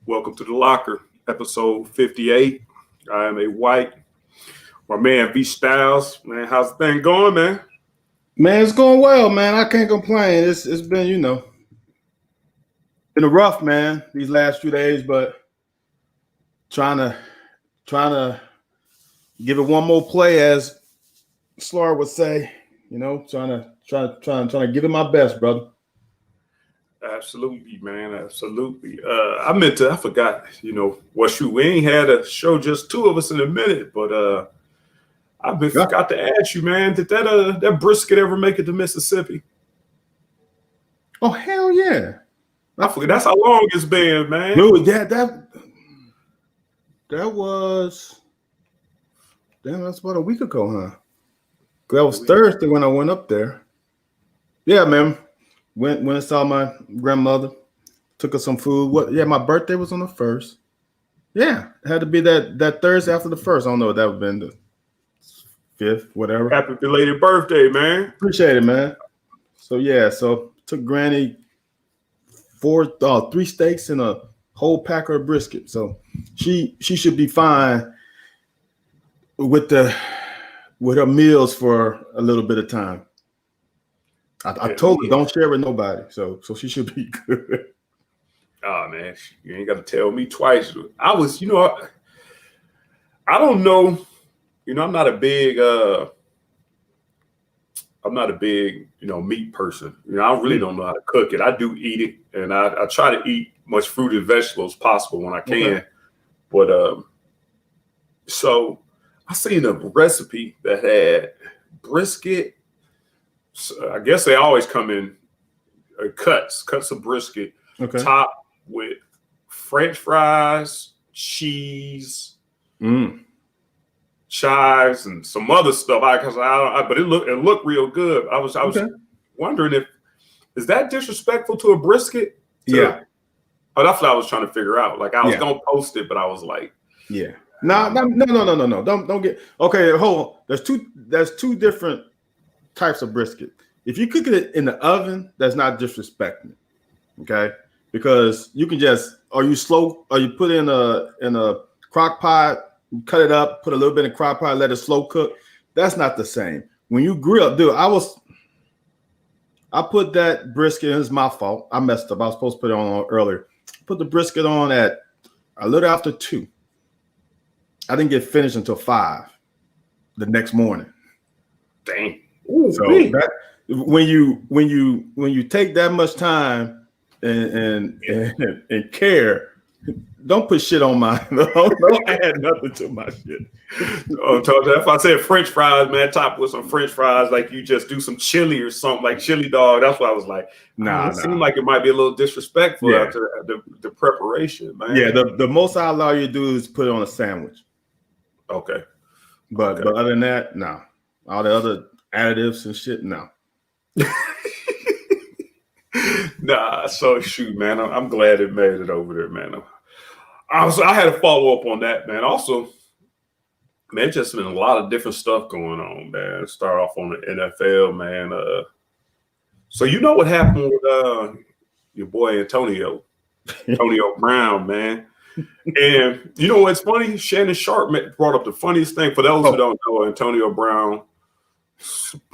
Welcome to the locker, episode 58. I am a white. My man V Styles, man, how's the thing going, man? Man, it's going well, man. I can't complain. It's been, been a rough, man, these last few days, but trying to give it one more play, as Slaughter would say. Trying to give it my best, brother. Absolutely, man. Absolutely. I forgot, we ain't had a show, just two of us in a minute, but forgot to ask you, man, did that brisket ever make it to Mississippi? Oh, hell yeah. I forget. That's how long it's been, man. Dude, that was that's about a week ago, huh? That was Thursday when I went up there. Yeah, man. Went and saw my grandmother. Took her some food. My birthday was on the 1st. Yeah, it had to be that Thursday after the 1st. I don't know if that would have been the 5th, whatever. Happy belated birthday, man. Appreciate it, man. So took Granny 3 steaks and a whole packer of brisket. So she should be fine with her meals for a little bit of time. I told her don't share with nobody, so she should be good. Oh man, you ain't got to tell me twice. I was, I don't know. I'm not a big meat person. I really don't know how to cook it. I do eat it, and I try to eat much fruit and vegetables possible when I can. Okay. But so I seen a recipe that had brisket. So I guess they always come in cuts of brisket, topped with French fries, cheese, chives, and some other stuff. But it looked real good. I was wondering is that disrespectful to a brisket? Yeah. Oh, that's what I was trying to figure out. Like I was gonna post it, but I was like, yeah. No. Don't get okay. Hold on. There's two different types of brisket. If you cook it in the oven, that's not disrespecting it. Okay, because you can you put it in a crock pot, cut it up, put a little bit in crock pot, let it slow cook. That's not the same. When you grill, dude, I put that brisket, it's my fault. I messed up. I was supposed to put it on earlier. Put the brisket on at a little after 2. I didn't get finished until 5 the next morning. Dang. Ooh, so that when you take that much time and care, don't put shit on mine. Don't add nothing to my shit. If I said French fries, man, top with some French fries, like you just do some chili or something, like chili dog. That's why I was like, it seemed like it might be a little disrespectful after the preparation, man. Yeah, the most I allow you to do is put it on a sandwich. Okay. But other than that, no. All the other additives and shit, no. Nah, so shoot, man. I'm glad it made it over there, man. I had to follow up on that, man. Also, man, just been a lot of different stuff going on, man. Start off on the NFL, man. So you know what happened with your boy Antonio Brown, man. And you know what's funny? Shannon Sharp brought up the funniest thing. For those who don't know, Antonio Brown,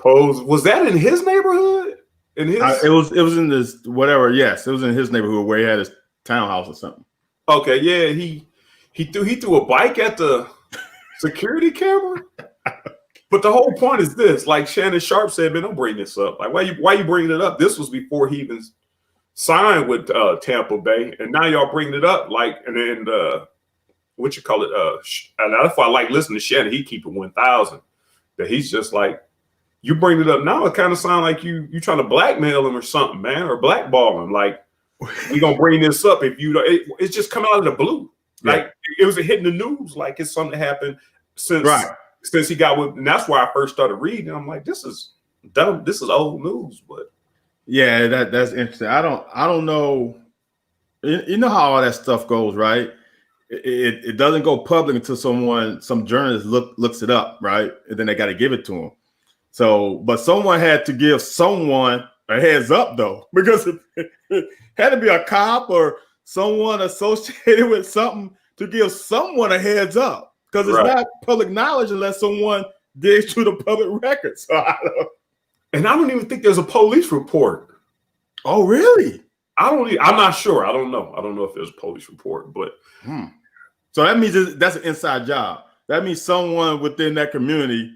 was that in his neighborhood? It was in this whatever. Yes, it was in his neighborhood where he had his townhouse or something. Okay, yeah, he threw a bike at the security camera. But the whole point is this: like Shannon Sharp said, man, don't bring this up. Like, why you bringing it up? This was before he even signed with Tampa Bay, and now y'all bringing it up. Like, and then what you call it? And that's why I like listening to Shannon. He keep it 1,000. That he's just like, you bring it up now. It kind of sound like you trying to blackmail him or something, man, or blackball him. Like, we gonna bring this up if you. It's just coming out of the blue. Like it was a hit in the news. Like it's something that happened since he got with, and that's why I first started reading. I'm like, this is dumb. This is old news, but yeah, that's interesting. I don't know. You know how all that stuff goes, right? It doesn't go public until some journalist looks it up, right? And then they got to give it to him. So, but someone had to give someone a heads up though, because it had to be a cop or someone associated with something to give someone a heads up, because it's not public knowledge unless someone digs through the public record. So I don't even think there's a police report. Oh, really? I'm not sure. I don't know. I don't know if there's a police report, but so that means that's an inside job. That means someone within that community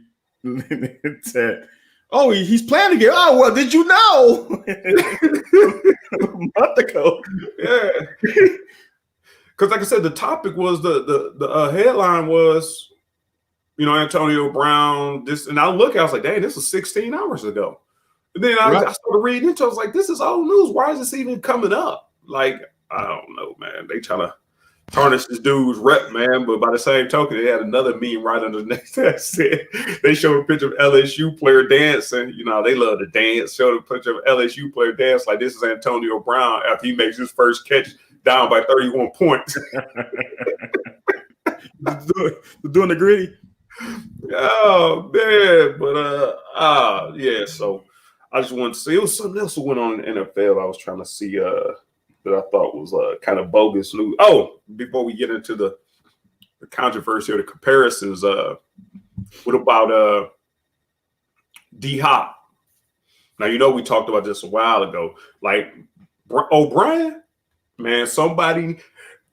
said, "Oh, he's planning it." Oh, well, did you know? A month ago, yeah. Because, like I said, the topic was the headline was, Antonio Brown. This, and I was like, "Dang, this was 16 hours ago." And then I started reading into it. I was like, "This is old news. Why is this even coming up?" Like, I don't know, man. They trying to tarnish this dude's rep, man. But by the same token, they had another meme right underneath that said they showed a picture of LSU player dancing. They love to dance. Showed a picture of LSU player dance like this is Antonio Brown after he makes his first catch down by 31 points. Doing the gritty. Oh man, but yeah. So I just wanted to see. It was something else that went on in the NFL. I was trying to see that I thought was kind of bogus news. Oh, before we get into the controversy or the comparisons, what about D Hop? Now we talked about this a while ago. Like O'Brien, man,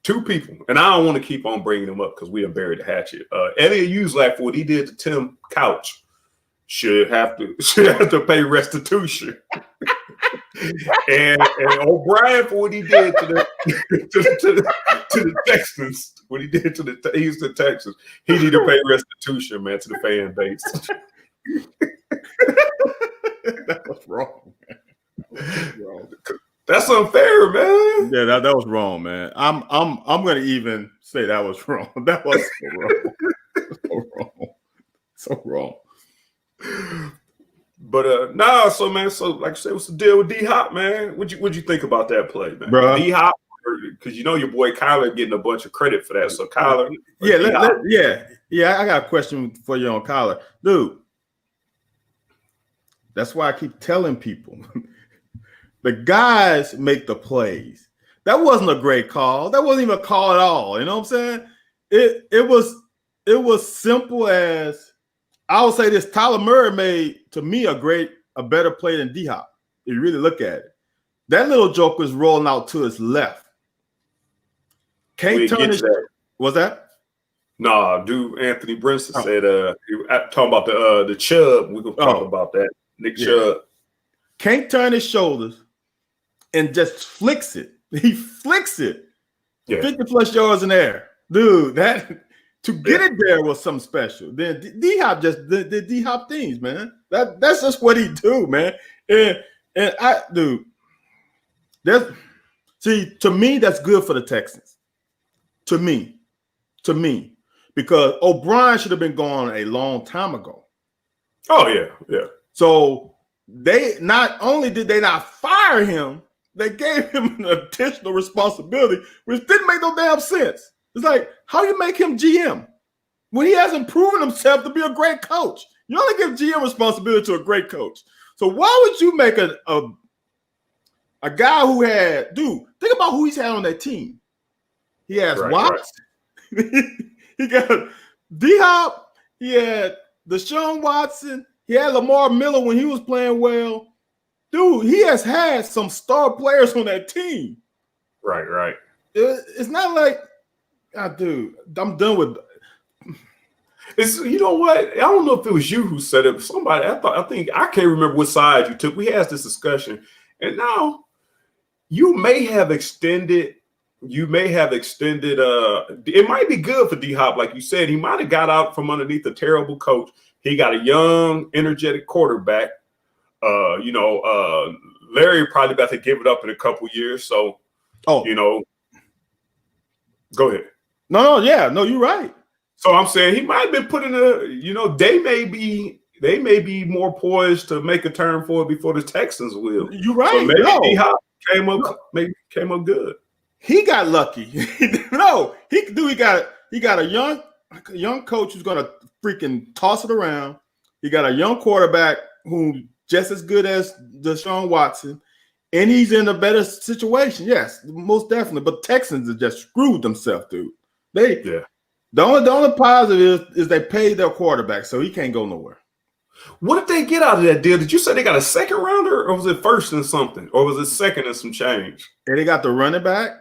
two people, and I don't want to keep on bringing them up because we done buried the hatchet. Elliot Uselak, for what he did to Tim Couch, should have to pay restitution. and O'Brien, for what he did to the Texans, what he did to the Houston Texans, he need to pay restitution, man, to the fan base. That was wrong, man. That's unfair, man. Yeah, that was wrong, man. I'm gonna even say that was wrong. That was so wrong. So wrong. But so man, like I said, what's the deal with D Hop, man? What'd you think about that play, man? Bro. D Hop, because your boy Kyler getting a bunch of credit for that. So Kyler, yeah, I got a question for you on Kyler, dude. That's why I keep telling people. The guys make the plays. That wasn't a great call. That wasn't even a call at all. You know what I'm saying? It was simple as, I would say this: Tyler Murray made, to me, a better play than D Hop. If you really look at it, that little joke was rolling out to his left. Can't turn his. Was that? Nah, dude. Anthony Brinson said, talking about the Chubb. We're gonna talk about that. Nick Chubb can't turn his shoulders and just flicks it. He flicks it. 50 plus yards in the air. Dude, that to get it there was something special. Then D-Hop just did D-Hop things, man. That's just what he do, man. And to me, that's good for the Texans. To me. Because O'Brien should have been gone a long time ago. Oh, yeah. So they not only did they not fire him, they gave him an additional responsibility, which didn't make no damn sense. It's like, how do you make him GM when he hasn't proven himself to be a great coach? You only give GM responsibility to a great coach. So why would you make a guy who had, dude, think about who he's had on that team. He has Watts. He got D-Hop. He had Deshaun Watson. He had Lamar Miller when he was playing well. Dude, he has had some star players on that team. Right. It's not like, dude, I'm done with. It's, you know what? I don't know if it was you who said it. Somebody, I can't remember what side you took. We had this discussion, and now you may have extended. It might be good for D-Hop, like you said. He might have got out from underneath a terrible coach. He got a young, energetic quarterback. Larry probably about to give it up in a couple years. So, go ahead. No, you're right. So I'm saying he might have been put in they may be more poised to make a turn for it before the Texans will. You're right. So maybe D-Hop came up good. He got lucky. He got a young coach who's gonna freaking toss it around. He got a young quarterback who just as good as Deshaun Watson, and he's in a better situation. Yes, most definitely. But Texans have just screwed themselves, dude. The only positive is they paid their quarterback, so he can't go nowhere. What did they get out of that deal? Did you say they got a second rounder, or was it first and something, or was it second and some change? And they got the running back.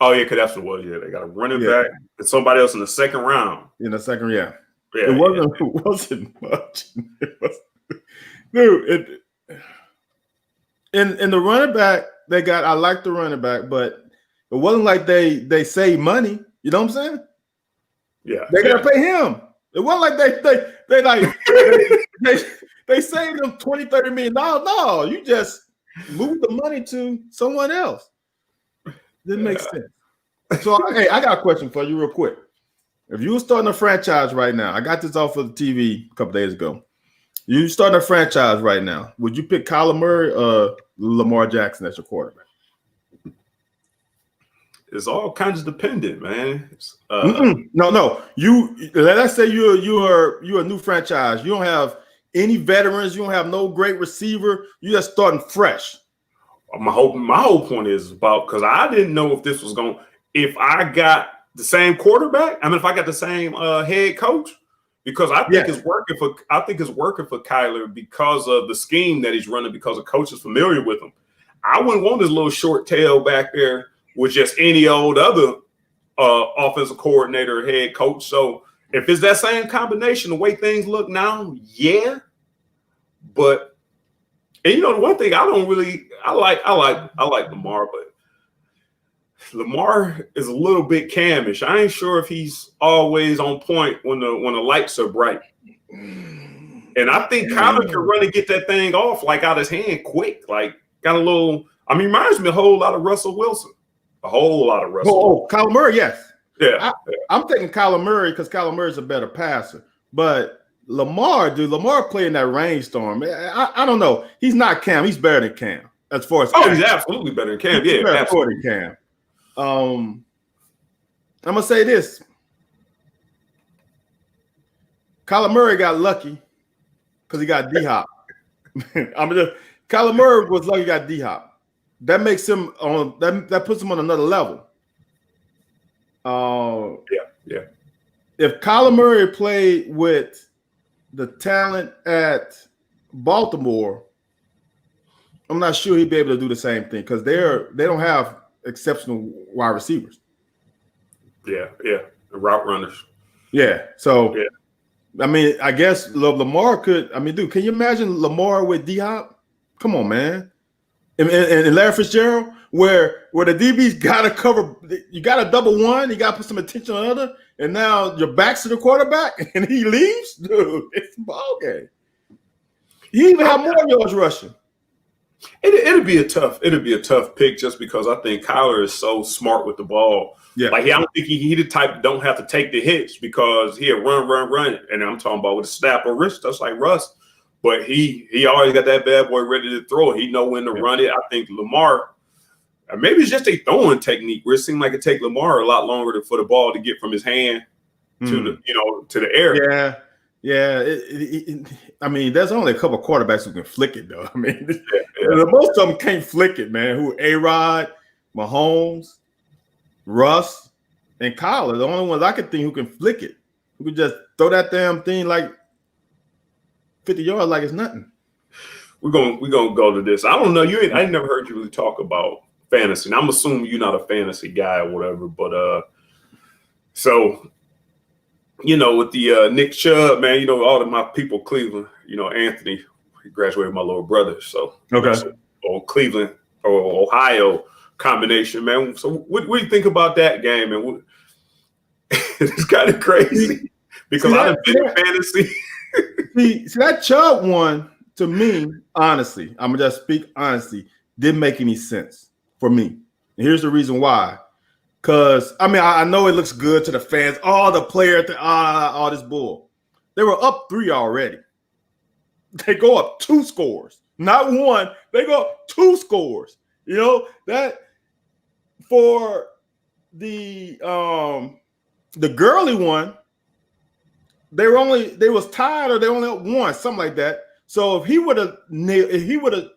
Oh yeah, because that's what it was. Yeah, they got a running back and somebody else in the second round. In the second, yeah. Yeah, it wasn't much. Dude, in the running back, they got. I like the running back, but it wasn't like they saved money. You know what I'm saying? Yeah, they gotta pay him. It wasn't like they saved them $20-30 million. No, you just moved the money to someone else. Didn't make sense. So hey, I got a question for you real quick. If you were starting a franchise right now, I got this off of the TV a couple days ago. You starting a franchise right now, would you pick Kyler Murray or Lamar Jackson as your quarterback? It's all kinds of dependent, man. No. Let's say you're a new franchise. You don't have any veterans. You don't have no great receiver. You're just starting fresh. My whole point is about, because I didn't know if this was going. If I got the same quarterback, I mean, if I got the same head coach, because I think it's working for. I think it's working for Kyler because of the scheme that he's running. Because the coach is familiar with him. I wouldn't want this little short tail back there with just any old other offensive coordinator or head coach. So if it's that same combination, the way things look now, yeah. But and you know the one thing I like Lamar, but Lamar is a little bit Camish. I ain't sure if he's always on point when the lights are bright. And I think Kyler can run and get that thing off like out his hand quick. Like got a little. I mean, reminds me a whole lot of Russell Wilson. A whole lot of Russell. Kyler Murray, yes. Yeah. I'm taking Kyler Murray because Kyler Murray is a better passer. But Lamar playing that rainstorm. I don't know. He's not Cam. He's better than Cam. As far as he's absolutely better than Cam. He's absolutely than Cam. I'm gonna say this. Kyler Murray got lucky because he got D-Hop. Kyler Murray was lucky he got D-Hop. That makes him on that puts him on another level. Yeah. If Kyler Murray played with the talent at Baltimore, I'm not sure he'd be able to do the same thing because they don't have exceptional wide receivers. Yeah. The route runners. Yeah. So I mean, I guess Lamar could. I mean, dude, can you imagine Lamar with D-Hop? Come on, man. And Larry Fitzgerald, where the DB's got to cover, you got to double one, you got to put some attention on the other, and now your back's to the quarterback, and he leaves, dude. It's a ball game. He even have more yards rushing. It'd be a tough pick just because I think Kyler is so smart with the ball. Yeah, like I don't think he the type that don't have to take the hits because he'll run, and I'm talking about with a snap or wrist, just like Russ. But he always got that bad boy ready to throw. He know when to run it. I think Lamar, maybe it's just a throwing technique where it seemed like it take Lamar a lot longer for the ball to get from his hand to the air. Yeah. I mean, there's only a couple of quarterbacks who can flick it though. I mean, most of them can't flick it, man. Who A-Rod, Mahomes, Russ, and Kyler, the only ones I can think who can flick it, who can just throw that damn thing like 50 yards like it's nothing. We're gonna go to this. I don't know. I never heard you really talk about fantasy. And I'm assuming you're not a fantasy guy or whatever. But so with the Nick Chubb, man, all of my people, Cleveland. Anthony, he graduated with my little brother. So or Cleveland or Ohio combination, man. So what do you think about that game? And it's kind of crazy because I've been in fantasy. See that Chubb one, to me, honestly, I'm gonna just speak honestly, didn't make any sense for me. And here's the reason why. Because I mean, I know it looks good to the fans. All the players, all this bull. They were up 3 already. They go up 2 scores, not 1. They go up 2 scores. That for the Gurley one. They was tied or they only up 1, something like that. So if he would have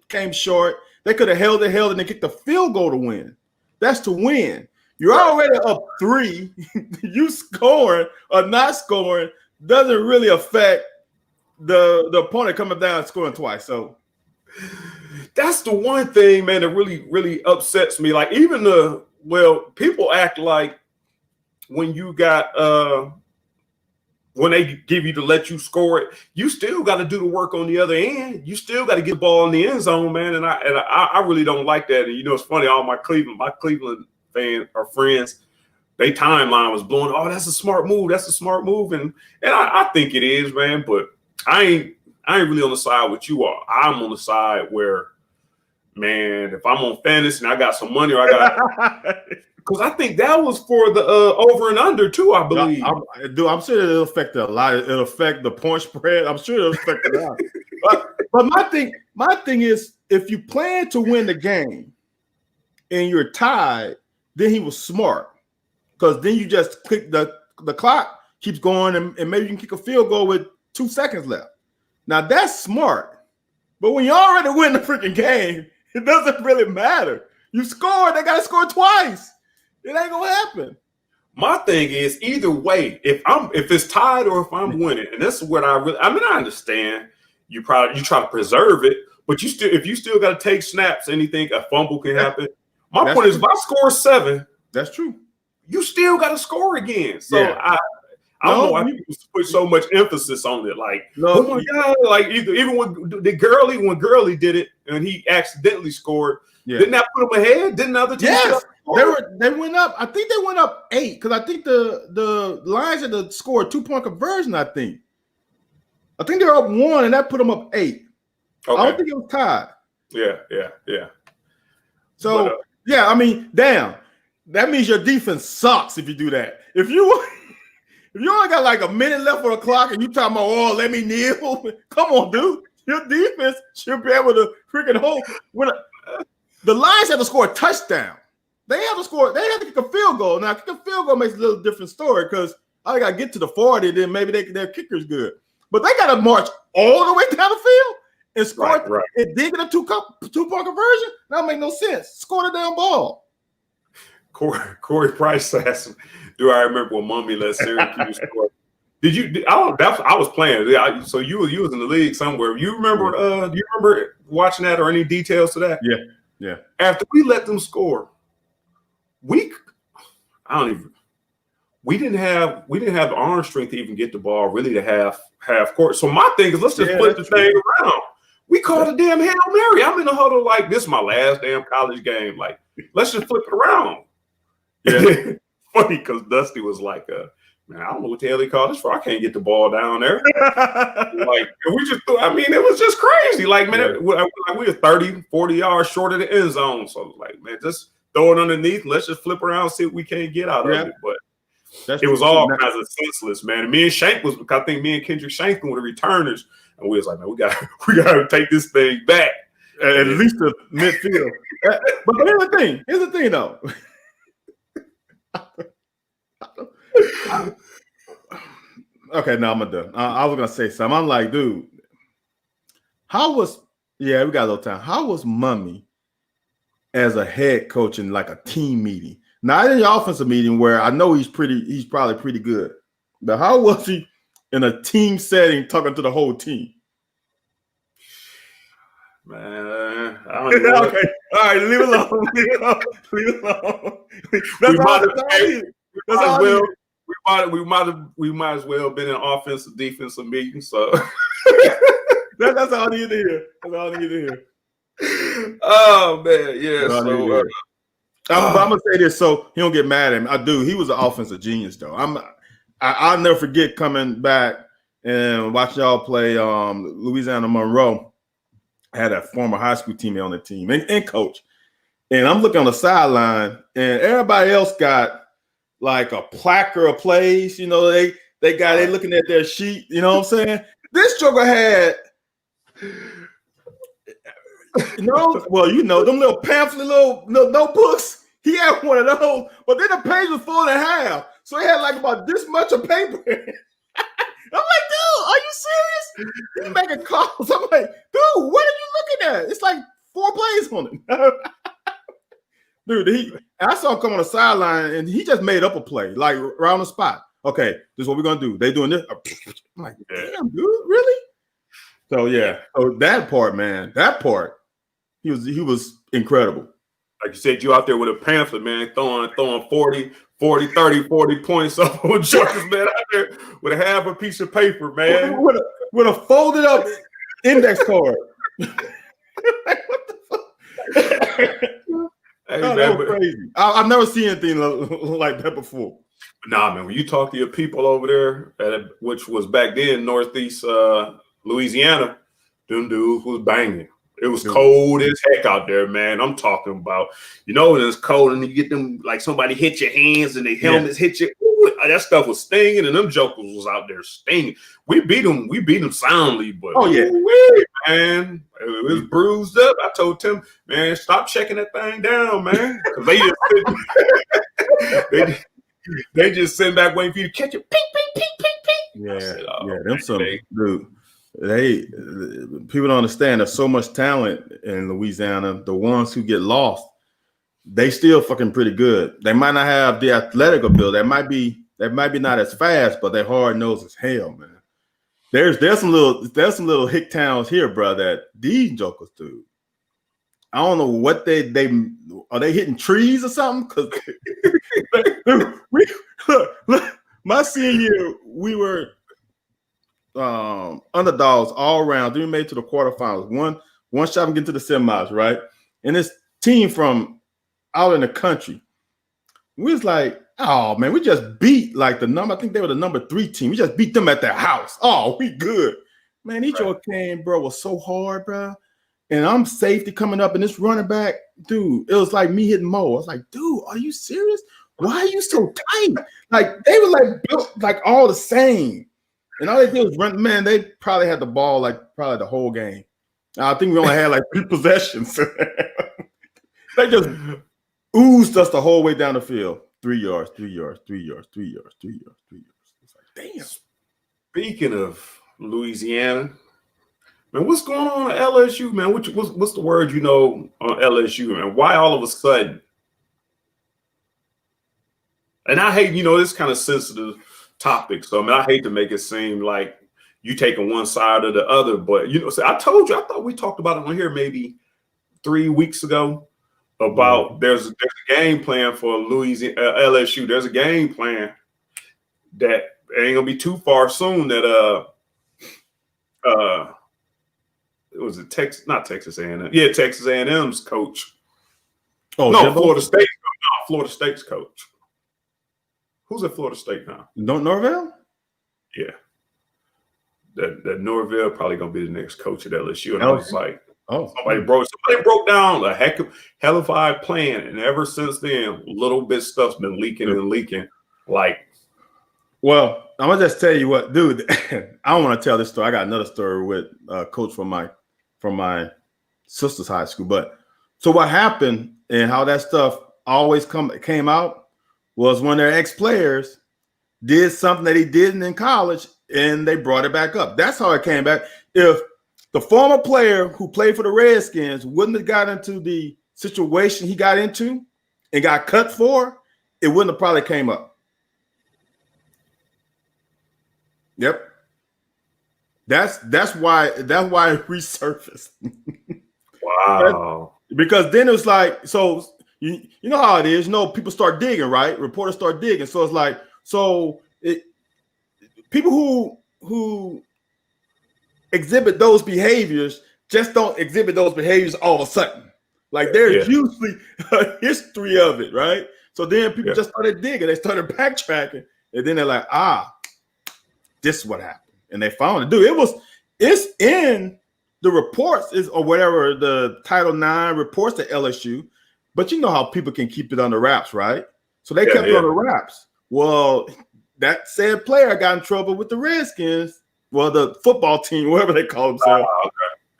came short, They could have held and then kicked the field goal to win. That's to win. You're already up 3. You scoring or not scoring doesn't really affect the opponent coming down and scoring twice. So that's the one thing, man, that really upsets me. Like even people act like when you got when they give you to let you score it, you still got to do the work on the other end. You still got to get the ball in the end zone, man. And I really don't like that. And it's funny, all my Cleveland fan or friends, they timeline was blowing. Oh, that's a smart move. That's a smart move. And I think it is, man. But I ain't really on the side with you all. I'm on the side where, man, if I'm on fantasy and I got some money or I got because I think that was for the over and under too, I believe. I'm sure it'll affect a lot. It'll affect the point spread. I'm sure it'll affect a lot. But my thing is, if you plan to win the game and you're tied, then he was smart. Because then you just click the clock keeps going and maybe you can kick a field goal with 2 seconds left. Now that's smart. But when you already win the freaking game, it doesn't really matter. You scored, they gotta score twice. It ain't gonna happen. My thing is either way, if it's tied or if I'm winning, and this is what I understand. You try to preserve it, but if you still got to take snaps, anything, a fumble can happen. My point is, if I score 7, that's true. You still got to score again. So I don't know why people put so much emphasis on it. Like, oh my God, like even when Gurley did it and he accidentally scored, didn't that put him ahead? Didn't other teams? Yes. They went up. I think they went up 8 because I think the Lions had to score a 2-point conversion. I think they were up 1 and that put them up 8. Okay. I don't think it was tied. Yeah. So I mean, damn, that means your defense sucks if you do that. If you only got like a minute left on the clock and you talking about let me kneel, come on, dude. Your defense should be able to freaking hold. The Lions had to score a touchdown. They had to kick a field goal. Now, kick a field goal makes a little different story because I got to get to the 40, then maybe their kicker's good. But they got to march all the way down the field and score. Right. And dig in a 2-point conversion? That don't make no sense. Score the damn ball. Corey Price asked, do I remember when Mummy let Syracuse score? Did you? I was playing. So you was in the league somewhere. You remember? Do you remember watching that or any details to that? Yeah. After we let them score, we didn't have the arm strength to even get the ball really to half court. So my thing is, let's just flip the thing around. We called a damn Hail Mary. I'm in the huddle like this is my last damn college game. Like, let's just flip it around. Yeah. Funny because Dusty was like, man, I don't know what the hell he called this for. I can't get the ball down there. Like, it was just crazy. Like, man, we were 30, 40 yards short of the end zone. So, like, man, just throw it underneath. Let's just flip around and see what we can't get out of it. But it was all kinds of senseless, man. And me and Shank I think me and Kendrick Shank were the returners. And we was like, man, we got to take this thing back. At least the midfield. But here's the thing, though. Okay, now I'm done. I was gonna say something. I'm like, dude, we got a little time. How was Mummy as a head coach in like a team meeting? Not in the offensive meeting where I know he's probably pretty good. But how was he in a team setting talking to the whole team? Man, I don't know. Okay, all right, leave it alone. Leave it alone. We might as well been in offensive defensive meeting. So that's all I need to hear. That's all I need to hear. Oh man, yeah. So I'm gonna say this so he don't get mad at me. I do. He was an offensive genius, though. I'll never forget coming back and watching y'all play Louisiana Monroe. I had a former high school teammate on the team and coach. And I'm looking on the sideline, and everybody else got like a placard of plays. You know, they looking at their sheet. You know what I'm saying? This joker had, them little pamphlet, little notebooks. He had one of those, but then the page was full in half. So he had like about this much of paper. I'm like, dude, are you serious? He's making calls. I'm like, dude, what are you looking at? It's like 4 plays on it. Dude, I saw him come on the sideline and he just made up a play, like right on the spot. Okay, this is what we're gonna do. They doing this. I'm like, damn, dude, really? So yeah. So that part, man, he was incredible. Like you said, you out there with a pamphlet, man, throwing 40, 30, 40 points up on jokers, man, out there with a half a piece of paper, man. With a folded up index card. Like, what the fuck? Hey, man, that was crazy. I've never seen anything like that before. Nah, man, when you talk to your people over there, which was back then Northeast Louisiana, them dudes was banging. It was cold as heck out there, man. I'm talking about, when it's cold and you get them, like somebody hit your hands and their helmets hit you. Ooh, that stuff was stinging and them jokers was out there stinging. We beat them soundly, but man, it was bruised up. I told Tim, man, stop checking that thing down, man. They just sitting back waiting for you to catch it. Ping, ping, ping, ping, ping. Said, them some dude. People don't understand there's so much talent in Louisiana. The ones who get lost, they still fucking pretty good. They might not have the athletic ability. They might be not as fast, but they're hard nosed as hell, man. There's some little hick towns here, bro, that these jokers do. I don't know what they are they hitting trees or something? Because look, my senior year, we were underdogs all around. Then we made it to the quarterfinals. One shot and get to the semis, right? And this team from out in the country, we was like, oh man, we just beat I think they were the number 3 team. We just beat them at their house. Oh, we good. Man, each one came, bro, was so hard, bro. And I'm safety coming up, and this running back, dude, it was like me hitting Mo. I was like, dude, are you serious? Why are you so tight? Like, they were like built like all the same. And all they did was run. Man, they probably had the ball probably the whole game. I think we only had 3 possessions. They just oozed us the whole way down the field. 3 yards, 3 yards, 3 yards, 3 yards, 3 yards, 3 yards. It's like, damn. Speaking of Louisiana, man, what's going on at LSU, man? What's the word on LSU, man? Why all of a sudden? And I hate, this kind of sensitive topic. So, I hate to make it seem like you taking one side or the other. But, I told you, I thought we talked about it on here maybe 3 weeks ago about there's a game plan for Louisiana LSU. There's a game plan that ain't gonna be too far soon. That it was not Texas A&M. Yeah, Texas A&M's coach. Oh no, Jimbo? Florida State. No, Florida State's coach. Who's at Florida State now? Norvell? Yeah. That Norvell probably gonna be the next coach at LSU. And I was like, somebody broke down a hellified plan, and ever since then, little bit stuff's been leaking and leaking. Well, I'm gonna just tell you what, dude. I don't want to tell this story. I got another story with a coach from my sister's high school. But so what happened and how that stuff always came out was when their ex-players did something that he didn't in college, and they brought it back up. That's how it came back. If the former player who played for the Redskins wouldn't have got into the situation he got into and got cut for, it wouldn't have probably came up. Yep. That's why it resurfaced. Wow. Because then it was like, so you know how it is. People start digging, right? Reporters start digging. So it's like, people who exhibit those behaviors just don't exhibit those behaviors all of a sudden. Like there's usually a history of it, right? So then people just started digging. They started backtracking, and then they're like, this is what happened. And they found it. Dude, it's in the reports or whatever, the Title IX reports to LSU. But you know how people can keep it under wraps, right? So they kept it under wraps. Well, that said player got in trouble with the Redskins. Well, the football team, whatever they call themselves.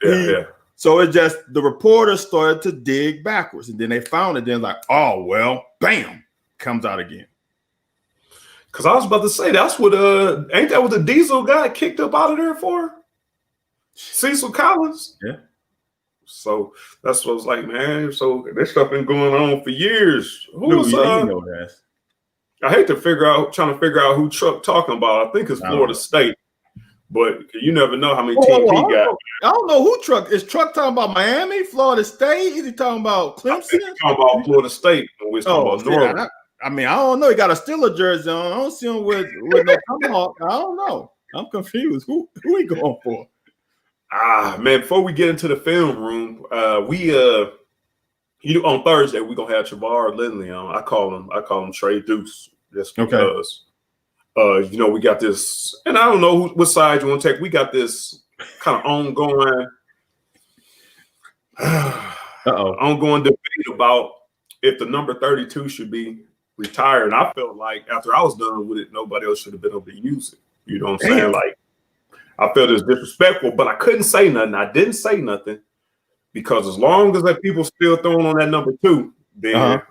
Okay. So it just, the reporters started to dig backwards. And then they found it. Then like, oh, well, bam, comes out again. Because I was about to say, that's what, ain't that what the Diesel got kicked up out of there for? Cecil Collins? Yeah. So that's what I was like, man. So this stuff been going on for years. Who was You know that. I hate to trying to figure out who Truck talking about. I think it's Florida State, but you never know how many teams he got. I don't know who Truck is. Truck talking about Miami, Florida State? Is he talking about Clemson? Talking about Florida State when we was talking about Northern. I don't know. He got a Steeler jersey on. I don't see him with no tomahawk. I don't know. I'm confused. Who he going for? Man, before we get into the film room, on Thursday we're gonna have Travar Lindley on. I call him Trey Deuce just because we got this, and I don't know what side you want to take. We got this kind of ongoing debate about if the number 32 should be retired. And I felt like after I was done with it, nobody else should have been able to use it. You know what I'm saying? Like, I felt it was disrespectful, but I couldn't say nothing. I didn't say nothing because as long as that people still throwing on that number 2, then I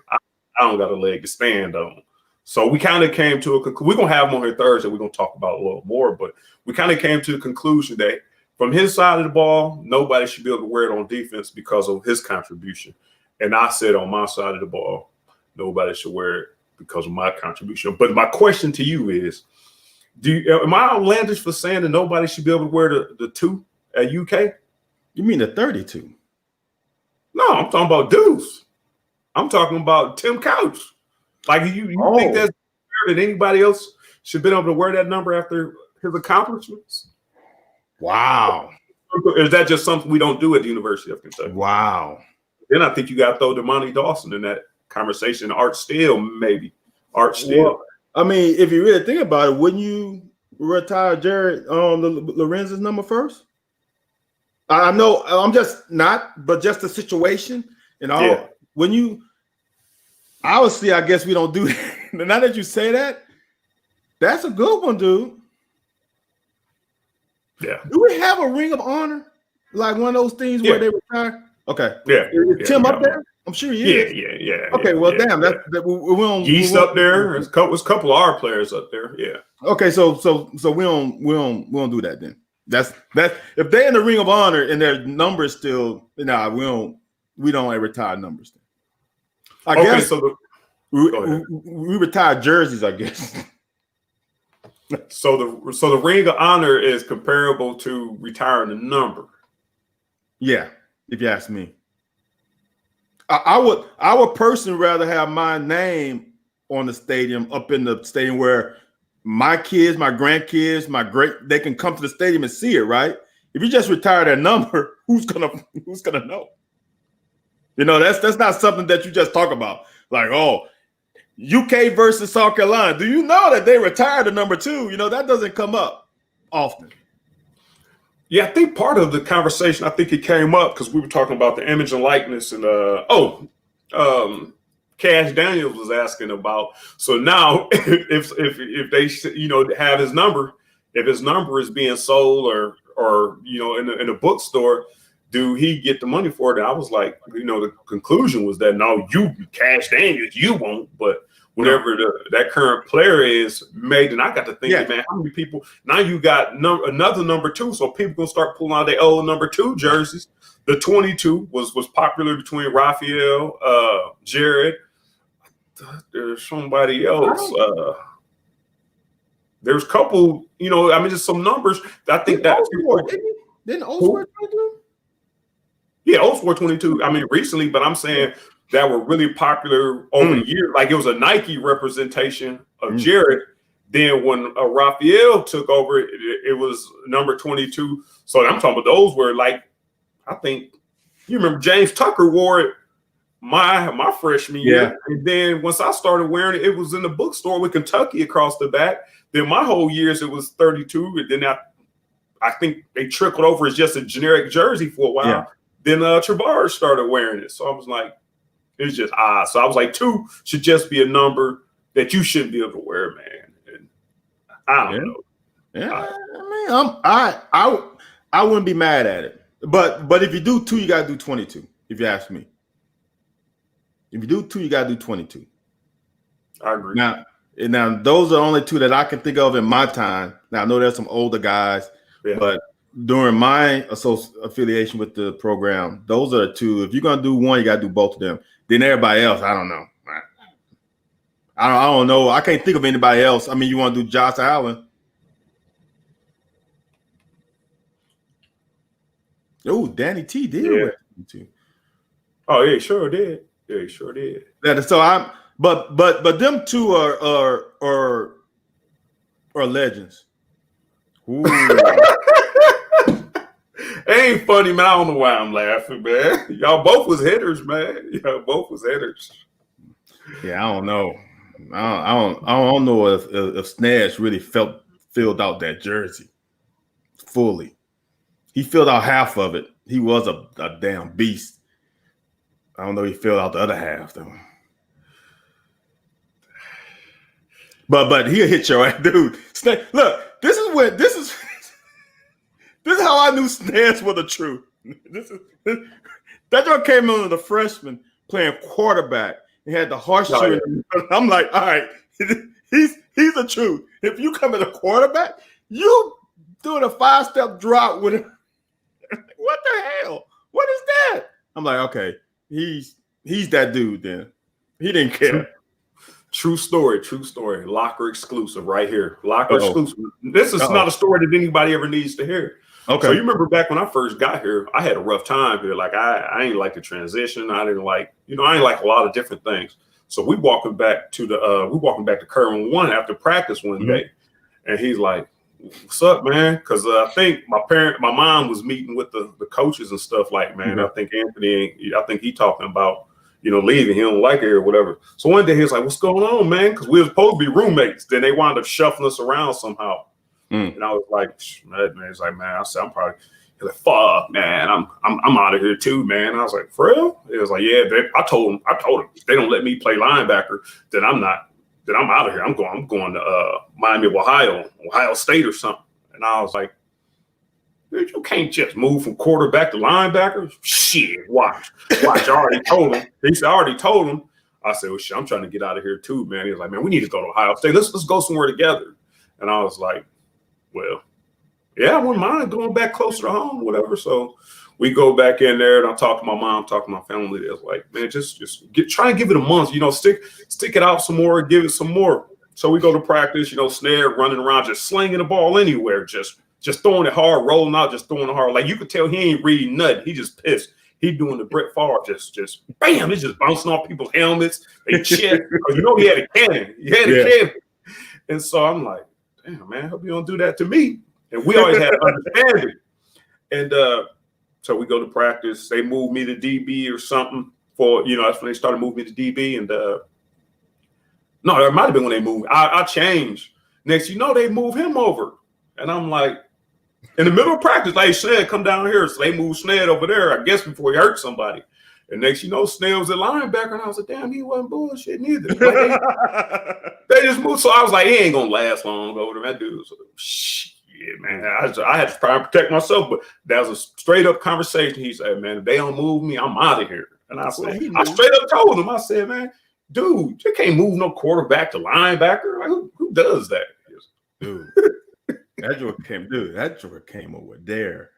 don't got a leg to stand on. So we kind of came to a conclusion. We're going to have him on here Thursday. We're going to talk about it a little more, but we kind of came to the conclusion that from his side of the ball, nobody should be able to wear it on defense because of his contribution. And I said on my side of the ball, nobody should wear it because of my contribution. But my question to you is, am I outlandish for saying that nobody should be able to wear the 2 at UK? You mean the 32? No, I'm talking about Deuce. I'm talking about Tim Couch. Like you think that's fair that anybody else should be able to wear that number after his accomplishments? Wow. Or is that just something we don't do at the University of Kentucky? Wow. Then I think you got to throw Damani Dawson in that conversation. Art Steele, maybe. Art Steele. Well, I mean, if you really think about it, wouldn't you retire Jared Lorenz's number first? I know I'm just not, but just the situation and all. Yeah. When you obviously, I guess we don't do that. Now that you say that, that's a good one, dude. Yeah. Do we have a ring of honor? Like one of those things where they retire? Okay. Yeah. Is Tim up there? I'm sure he is. Yeah. Okay, well, damn. That we don't. Yeast up there. There's a couple of our players up there. Yeah. Okay, so we don't do that then. That's if they're in the ring of honor and their numbers still, we don't retire numbers. Then. I guess so. We retire jerseys, I guess. So the ring of honor is comparable to retiring a number. Yeah, if you ask me. I would personally rather have my name on the stadium, up in the stadium where my kids, my grandkids, they can come to the stadium and see it, right? If you just retire that number, who's gonna know? You know, that's not something that you just talk about. Like, UK versus South Carolina. Do you know that they retired the number 2? You know, that doesn't come up often. Yeah, I think part of the conversation, I think it came up because we were talking about the image and likeness, and Cash Daniels was asking about. So now, if they have his number, if his number is being sold or in a bookstore, do he get the money for it? And I was like, the conclusion was that no, you Cash Daniels, you won't, but. Whenever that current player is made, and I got to thinking, man, how many people now you got another number 2, so people gonna start pulling out their old number 2 jerseys. The 22 was popular between Raphael, Jared. There's somebody else. There's a couple, just some numbers. I think that didn't Oswald 22? Yeah, Oswald 22. I mean, recently, but I'm saying. That were really popular over the years. Like it was a Nike representation of Jared. Then when Raphael took over, it was number 22. So I'm talking about those were like, I think you remember James Tucker wore it my freshman year. And then once I started wearing it, it was in the bookstore with Kentucky across the back. Then my whole years it was 32. And then I think they trickled over as just a generic jersey for a while. Yeah. Then Travar started wearing it. So I was like, it's just odd. So I was like, 2 should just be a number that you shouldn't be able to wear, man. And I don't know. Yeah, I mean, I wouldn't be mad at it. But if you do 2, you gotta do 22. If you ask me, if you do 2, you gotta do 22. I agree. Now those are the only 2 that I can think of in my time. Now I know there's some older guys, but during my affiliation with the program, those are the two. If you're gonna do one, you gotta do both of them. Then everybody else, I don't know. I don't know. I can't think of anybody else. I mean, you want to do Josh Allen? Oh, Danny T did. Yeah. Oh, yeah, sure did. Yeah, he sure did. So I'm, but them two are legends. Ooh. Ain't funny, man. I don't know why I'm laughing, man. Y'all both was hitters, man. Y'all both was hitters. Yeah, I don't know. I don't know if Snaz really filled out that jersey fully. He filled out half of it. He was a damn beast. I don't know. He filled out the other half though. But he'll hit your ass, dude. Look, this is how I knew Snaz was the truth. That joke came in as a freshman playing quarterback. He had the horseshoe. Oh, yeah. I'm like, all right, he's the truth. If you come as a quarterback, you doing a 5-step drop with him. What the hell? What is that? I'm like, okay, he's that dude. Then he didn't care. True story. Locker exclusive right here. Locker exclusive. This is not a story that anybody ever needs to hear. Okay. So you remember back when I first got here, I had a rough time here. Like I ain't like the transition. I didn't like, I ain't like a lot of different things. So we walking back to Kerwin 1 after practice one day, and he's like, "What's up, man?" Because I think my mom was meeting with the coaches and stuff. Like, man, I think he talking about leaving. He don't like it or whatever. So one day he was like, "What's going on, man?" Because we were supposed to be roommates. Then they wound up shuffling us around somehow. And I was like, man, it's like, man, I said, I'm probably, he's like, fuck, man, I'm out of here too, man. I was like, for real? It was like, yeah, I told him, if they don't let me play linebacker, then I'm out of here. I'm going to Miami of Ohio State or something. And I was like, dude, you can't just move from quarterback to linebacker. Shit, watch. I already told him. He said, I already told him. I said, well, shit, I'm trying to get out of here too, man. He was like, man, we need to go to Ohio State. Let's go somewhere together. And I was like, well, yeah, I wouldn't mind going back closer to home, whatever. So we go back in there, and I talk to my mom, talk to my family. It's like, man, just try and give it a month. Stick it out some more, give it some more. So we go to practice. Snare running around, just slinging the ball anywhere, just throwing it hard, rolling out, just throwing it hard. Like you could tell he ain't reading nothing. He just pissed. He doing the Brett Favre, just bam, it's just bouncing off people's helmets. They chest. He had a cannon. He had a cannon. And so I'm like, damn, man, I hope you don't do that to me. And we always had understanding. And so we go to practice. They moved me to DB or something that's when they started moving me to DB. And no, it might have been when they moved. I changed. Next, they move him over. And I'm like, in the middle of practice, like Sned, come down here. So they moved Sned over there, I guess, before he hurt somebody. And next, Snell was a linebacker, and I was like, damn, he wasn't bullshit neither. Like, they just moved. So I was like, he ain't going to last long over there. That dude was like, shit, man. I had to try and protect myself, but that was a straight up conversation. He said, man, if they don't move me, I'm out of here. And I said, I straight up told him, I said, man, dude, you can't move no quarterback to linebacker. Like, who does that? Dude, that joker came over there.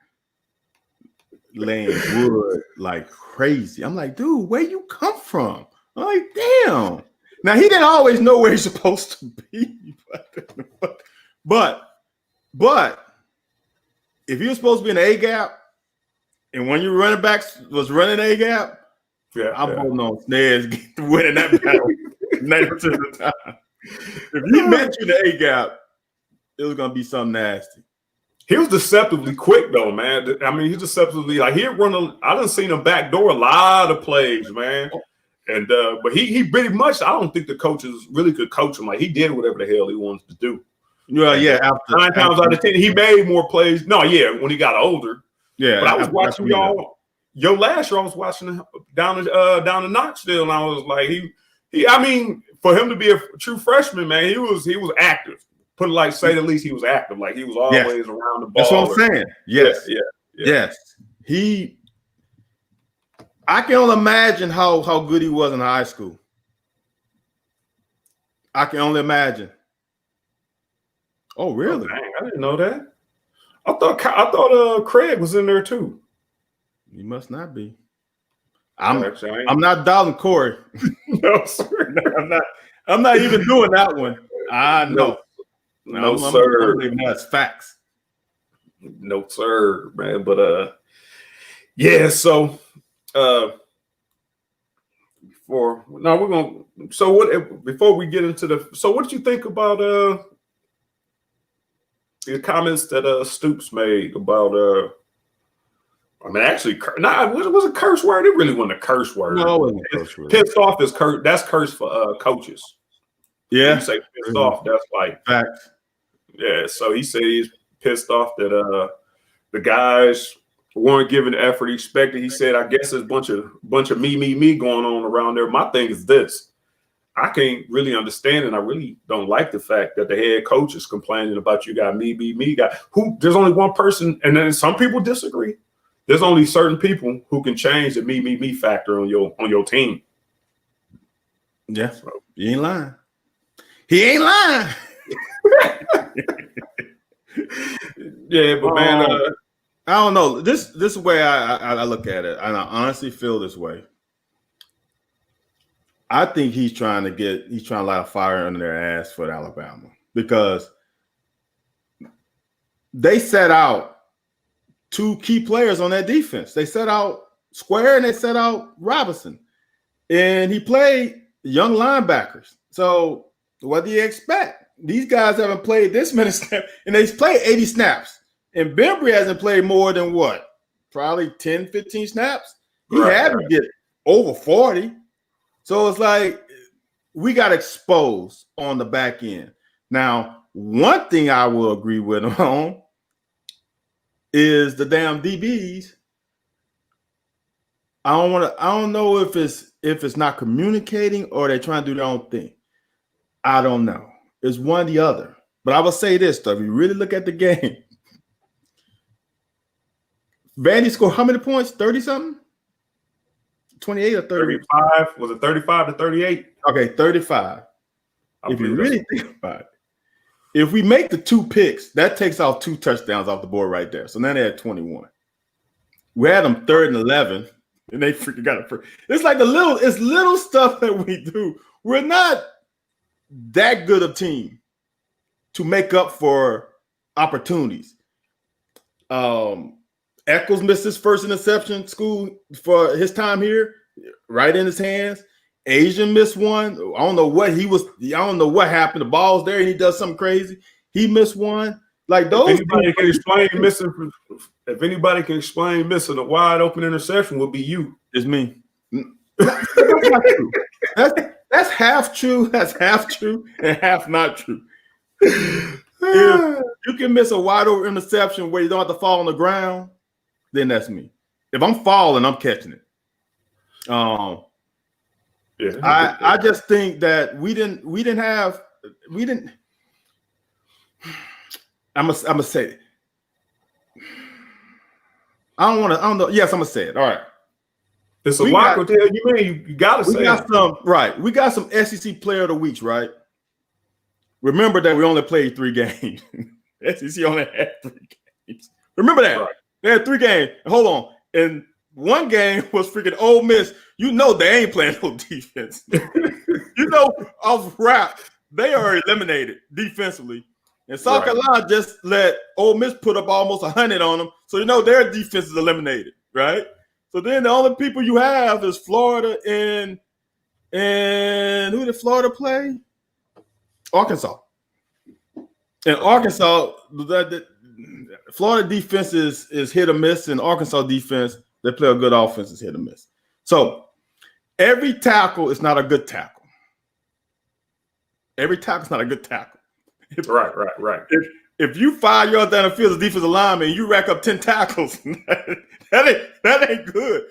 Laying wood like crazy. I'm like, dude, where you come from? I'm like, damn. Now he didn't always know where he's supposed to be, but if he was supposed to be in A gap, and when your running backs was running A gap, I'm holding on Snez winning that battle 90% of the time. If he met you in the A gap, it was gonna be something nasty. He was deceptively quick, though, man. I mean, he's deceptively I done seen him backdoor a lot of plays, man. And but he pretty much, I don't think the coaches really could coach him. Like he did whatever the hell he wanted to do. Well, yeah. After 9 times out of 10, he made more plays. No, yeah, when he got older. Yeah. But I was watching y'all. Last year I was watching down to Knoxville, and I was like, I mean, for him to be a true freshman, man, he was active. Put it like, say the least, he was active. Like he was always around the ball. That's what I'm saying. Yes. Yes. I can only imagine how good he was in high school. I can only imagine. Oh, really? Oh, dang, I didn't know that. I thought Craig was in there too. He must not be. Actually, I'm not doubting Corey. no, sir. I'm not even doing that one. I know. No, I'm sir. leaving that as facts. No, sir, man. But yeah. So we're gonna. So what? Before we get into what did you think about the comments that Stoops made about I mean, actually, it was a curse word. It really wasn't a curse word. No, it wasn't a curse word. Pissed off is curse. That's curse for coaches. Yeah, when you say pissed off. That's like facts. Yeah. So he said he's pissed off that the guys weren't giving the effort he expected. He said, "I guess there's a bunch of me going on around there." My thing is this: I can't really understand, and I really don't like the fact that the head coach is complaining about you got me, guy. There's only one person, and then some people disagree. There's only certain people who can change the me factor on your team. Yeah, so, he ain't lying. He ain't lying. Yeah, but man, I don't know. This way I look at it, and I honestly feel this way. I think he's trying to light a fire under their ass for Alabama because they set out two key players on that defense. They set out Square and they set out Robinson, and he played young linebackers. So what do you expect? These guys haven't played this many snaps, and they've played 80 snaps. And Bembry hasn't played more than what? Probably 10, 15 snaps. He had to get over 40. So it's like we got exposed on the back end. Now, one thing I will agree with him on is the damn DBs. I don't know if it's not communicating or they're trying to do their own thing. I don't know. It's one or the other. But I will say this though, if you really look at the game, Vandy scored how many points? 30-something? 28 or 30? 35. Was it 35 to 38? Okay, 35. If you really think about it, if we make the 2 picks, that takes off 2 touchdowns off the board right there. So now they had 21. We had them 3rd and 11, and they freaking got it. It's like it's little stuff that we do. We're not that good a team to make up for opportunities. Eccles missed his first interception for his time here, right in his hands. Asian missed one. I don't know what happened. The ball's there and he does something crazy. He missed one. Like those. If anybody can explain missing a wide open interception, would be you. It's me. That's not true. That's half true. That's half true and half not true. If you can miss a wide open interception where you don't have to fall on the ground, then that's me. If I'm falling, I'm catching it. I just think that we didn't. I'm gonna say it. I don't know. Yes, I'm gonna say it. All right. It's a lock with you mean you gotta say it. We got some SEC player of the weeks, right? Remember that we only played 3 games. SEC only had 3 games. Remember that. Right. They had 3 games. Hold on. And one game was freaking Ole Miss. You know they ain't playing no defense. Off rap, they are eliminated defensively. And South Carolina just let Ole Miss put up almost 100 on them. So their defense is eliminated, right? So then the only people you have is Florida and who did Florida play? Arkansas. And Arkansas, Florida defense is hit or miss, and Arkansas defense, they play a good offense, is hit or miss. So every tackle is not a good tackle. Every tackle is not a good tackle. Right. If you 5 yards down the field as defensive lineman and you rack up 10 tackles, that ain't good.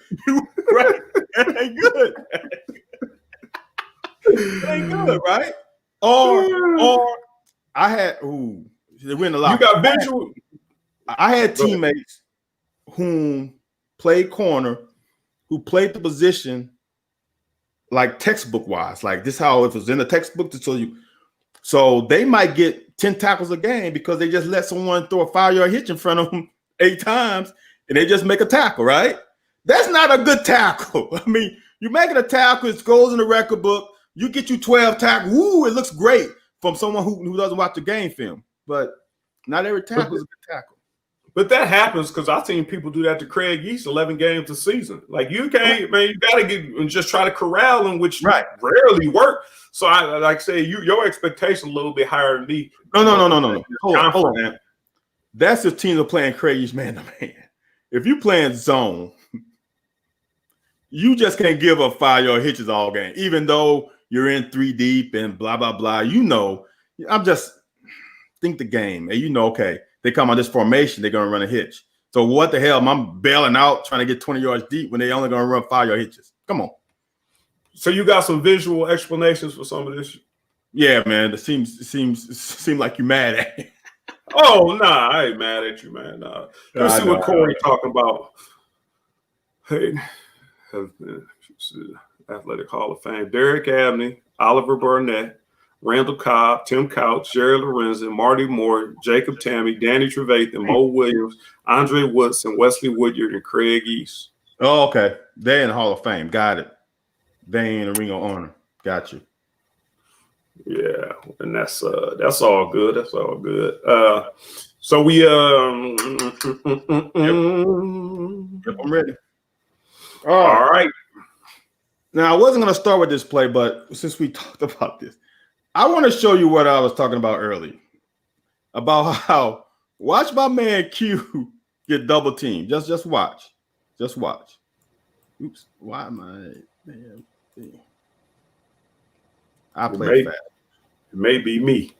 That ain't good. That ain't good, right? Or I had they win a lot. You got visual. I had teammates who played corner, who played the position like textbook wise, like this how it was in the textbook to tell you. So they might get 10 tackles a game because they just let someone throw a 5-yard hitch in front of them 8 times and they just make a tackle, right? That's not a good tackle. I mean, you're making a tackle, it goes in the record book, you get you 12 tackles. Woo, it looks great from someone who doesn't watch the game film. But not every tackle is a good tackle. But that happens because I've seen people do that to Craig Yeast 11 games a season. Like you can't, man, you got to get and just try to corral him, which rarely work. So I like say your expectation a little bit higher than me. No. Hold on, man. That's if teams are playing Craig Yeast man to man. If you playing zone, you just can't give up 5-yard hitches all game, even though you're in 3 deep and blah, blah, blah. You know, I'm just think the game. And okay, they come on this formation, they're going to run a hitch. So what the hell? I'm bailing out trying to get 20 yards deep when they only going to run 5-yard hitches. Come on. So you got some visual explanations for some of this? Yeah, man. It seems like you're mad at me. Oh, nah, I ain't mad at you, man. Nah. Let's see what Corey talking about. Hey, Athletic Hall of Fame. Derek Abney, Oliver Burnett, Randall Cobb, Tim Couch, Jerry Lorenzen, Marty Moore, Jacob Tammy, Danny Trevathan, Mo Williams, Andre Woodson, Wesley Woodyard, and Craig East. Oh, okay. They're in the Hall of Fame. Got it. They ain't a Ring of Honor. Got you. Yeah, and that's all good. That's all good. So we Yep, I'm ready. All right. Now I wasn't gonna start with this play, but since we talked about this, I want to show you what I was talking about earlier. About how watch my man Q get double teamed. Just watch. Just watch. Oops. Why am I man? I play fast. It may be me.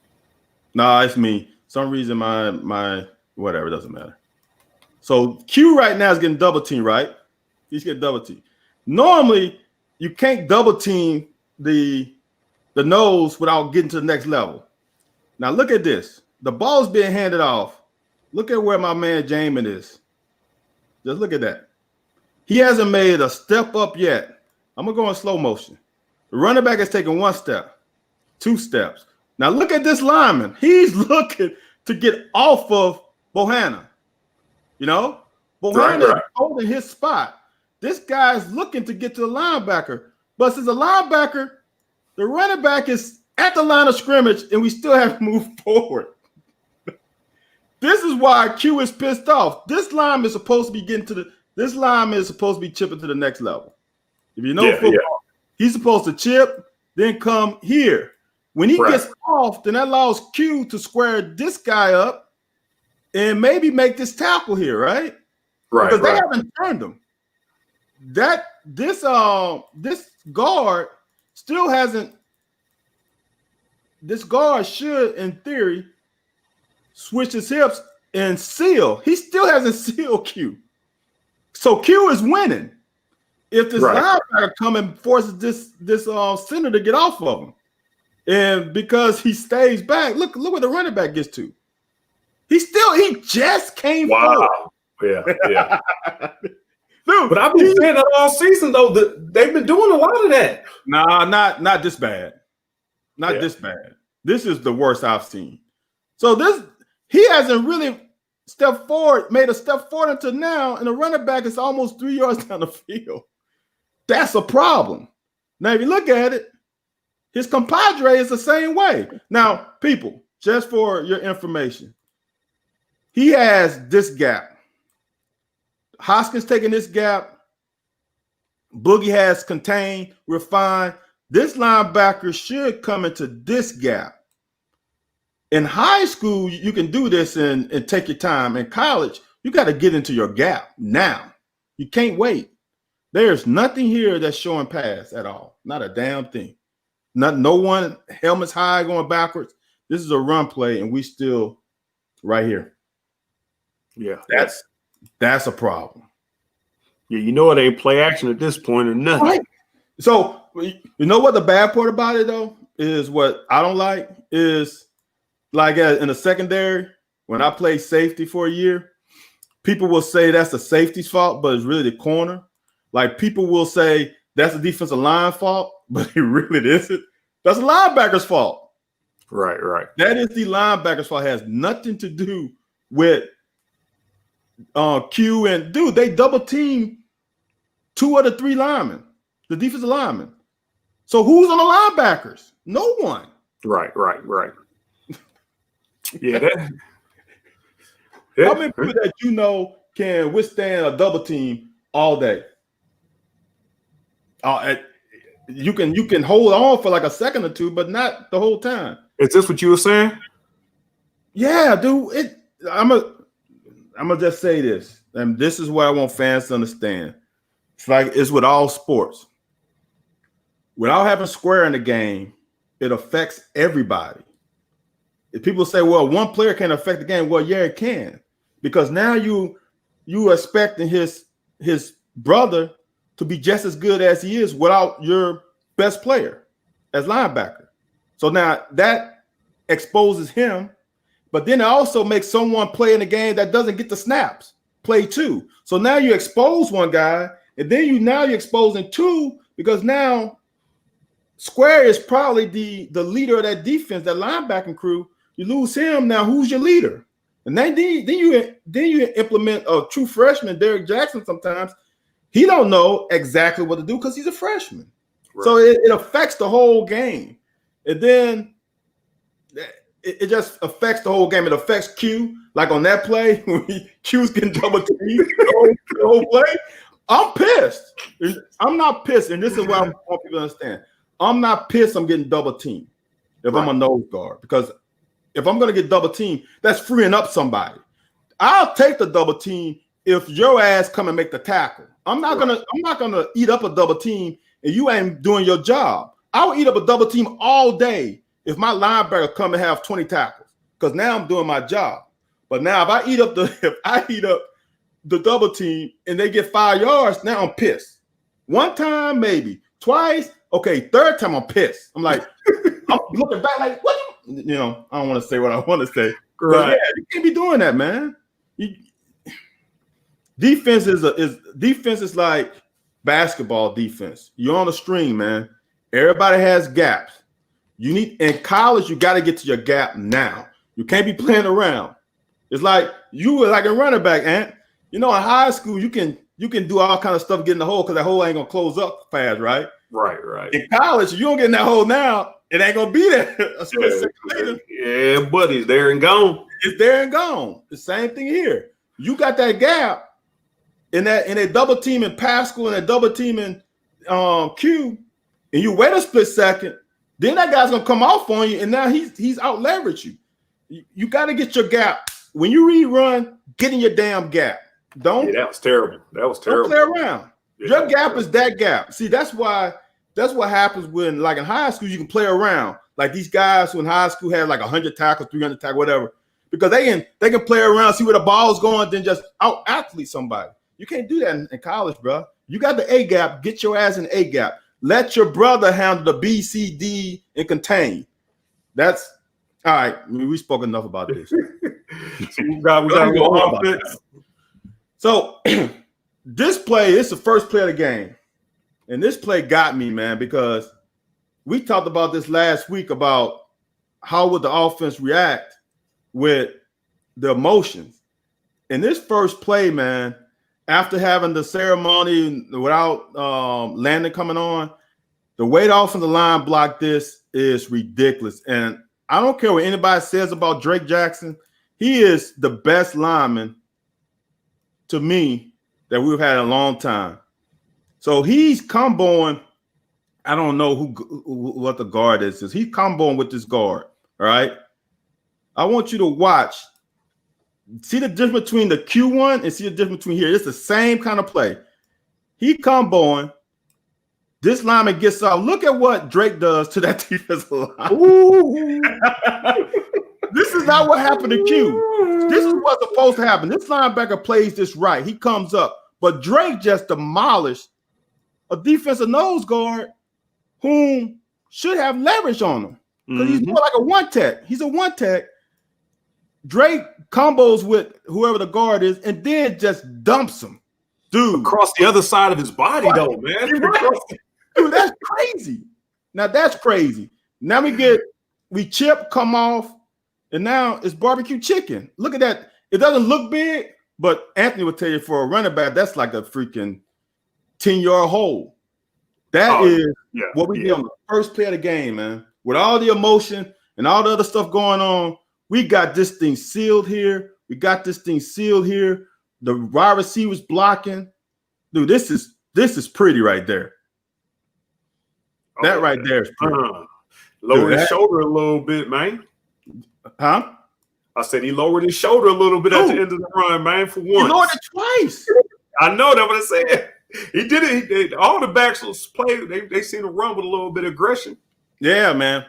No, it's me. Some reason my whatever doesn't matter. So Q right now is getting double team, right? He's getting double team. Normally, you can't double team the nose without getting to the next level. Now look at this. The ball's being handed off. Look at where my man Jamin is. Just look at that. He hasn't made a step up yet. I'm gonna go in slow motion. The running back is taking 1 step, 2 steps. Now look at this lineman. He's looking to get off of Bohanna. Bohanna is holding his spot. This guy's looking to get to the linebacker. But since the linebacker, the running back is at the line of scrimmage, and we still haven't moved forward. This is why Q is pissed off. This lineman is supposed to be chipping to the next level. If you know football, he's supposed to chip, then come here. When he gets off, then that allows Q to square this guy up and maybe make this tackle here, right? Right. Because they haven't turned him. This guard still hasn't. This guard should, in theory, switch his hips and seal. He still hasn't sealed Q. So Q is winning. If this linebacker come and forces this center to get off of him. And because he stays back, look where the running back gets to. He just came forward. Yeah. Dude, but I've been saying that all season though. They've been doing a lot of that. Nah, not this bad. Not this bad. This is the worst I've seen. So he hasn't really made a step forward until now, and the running back is almost 3 yards down the field. That's a problem. Now, if you look at it, his compadre is the same way. Now, people, just for your information, he has this gap. Hoskins taking this gap. Boogie has contained. We're fine. This linebacker should come into this gap. In high school, you can do this and take your time. In college, you got to get into your gap now. You can't wait. There's nothing here that's showing pass at all. Not a damn thing. No one helmets high going backwards. This is a run play, and we still right here. Yeah, that's a problem. Yeah, you know it ain't play action at this point or nothing. Right. So you know what the bad part about it though is what I don't like is like in the secondary when I played safety for a year, people will say that's the safety's fault, but it's really the corner. Like people will say that's the defensive line fault, but it really isn't. That's the linebacker's fault. Right, right. That is the linebacker's fault. It has nothing to do with Q and dude. They double team 2 of the 3 linemen, the defensive linemen. So who's on the linebackers? No one. Right. Yeah, How many people that you know can withstand a double team all day? You can hold on for like a second or two, but not the whole time. Is this what you were saying? Yeah, dude. I'm gonna just say this, and this is what I want fans to understand. It's with all sports. Without having square in the game, it affects everybody. If people say, well, one player can affect the game, well, yeah, it can. Because now you expecting his brother to be just as good as he is without your best player as linebacker. So now that exposes him, but then it also makes someone play in the game that doesn't get the snaps, play too. So now you expose one guy, and then you're exposing 2, because now Square is probably the leader of that defense, that linebacking crew. You lose him, now who's your leader? And then you implement a true freshman, Derek Jackson. Sometimes he don't know exactly what to do because he's a freshman. Right. So it affects the whole game. And then it just affects the whole game. It affects Q. Like on that play, when Q's getting double teamed the whole play. I'm pissed. I'm not pissed. And this is what I want people to understand. I'm not pissed I'm getting double teamed if I'm a nose guard, because if I'm going to get double teamed, that's freeing up somebody. I'll take the double team if your ass come and make the tackle. I'm not gonna eat up a double team and you ain't doing your job. I will eat up a double team all day if my linebacker come and have 20 tackles, because now I'm doing my job. But now if I eat up the double team and they get 5 yards, now I'm pissed. One time, maybe twice. Okay, third time I'm pissed. I'm like, I'm looking back like, what? I don't want to say what I want to say. Right. Yeah, you can't be doing that, man. Defense is like basketball defense. You're on a string, man. Everybody has gaps. In college, you got to get to your gap now. You can't be playing around. It's like you were like a running back, Ant. In high school, you can do all kind of stuff, get in the hole, because that hole ain't gonna close up fast, right? Right. In college, you don't get in that hole now, it ain't gonna be there. Yeah, buddy, it's there and gone. It's there and gone. The same thing here. You got that gap in a double team in Pascal and a double team in Q, and you wait a split second, then that guy's gonna come off on you, and now he's out leverage you. You got to get your gap. When you rerun, get in your damn gap. Don't. Yeah, that was terrible. Don't play around. Yeah, your gap is that gap. See, that's what happens when, like in high school, you can play around. Like these guys who in high school had like 100 tackles, 300 tackles, whatever, because they can play around, see where the ball's going, then just out athlete somebody. You can't do that in college, bro. You got the A gap. Get your ass in the A gap. Let your brother handle the B, C, D, and contain. That's all right. I mean, we spoke enough about this. we got to go offense. So this play, it's the first play of the game. And this play got me, man, because we talked about this last week about how would the offense react with the emotions. And this first play, man, after having the ceremony without Landon coming on, the way the offensive line blocked this is ridiculous. And I don't care what anybody says about Drake Jackson. He is the best lineman to me that we've had in a long time. So he's comboing. I don't know what the guard is. He's comboing with this guard. All right. I want you to watch. See the difference between the Q1 and see the difference between here. It's the same kind of play. He comboing. This lineman gets out. Look at what Drake does to that defensive line. This is not what happened to Q. This is what's supposed to happen. This linebacker plays this right. He comes up. But Drake just demolished a defensive nose guard whom should have leverage on him. Because he's more like a one-tech. He's a one-tech. Drake combos with whoever the guard is and then just dumps him. Dude. Across the other side of his body, though, man. Dude, that's crazy. Now, that's crazy. Now we get we chip, come off, and now it's barbecue chicken. Look at that. It doesn't look big, but Anthony would tell you for a running back, that's like a freaking 10-yard hole. That is what we did on the first play of the game, man. With all the emotion and all the other stuff going on, we got this thing sealed here. We got this thing sealed here. The wide receivers blocking. Dude, this is pretty right there. That right there is pretty. Lower his shoulder a little bit, man. Huh? I said he lowered his shoulder a little bit at the end of the run, man, for once. He lowered it twice. I know that's what I said. He did it. All the backs play. They seem to run with a little bit of aggression. Yeah, man.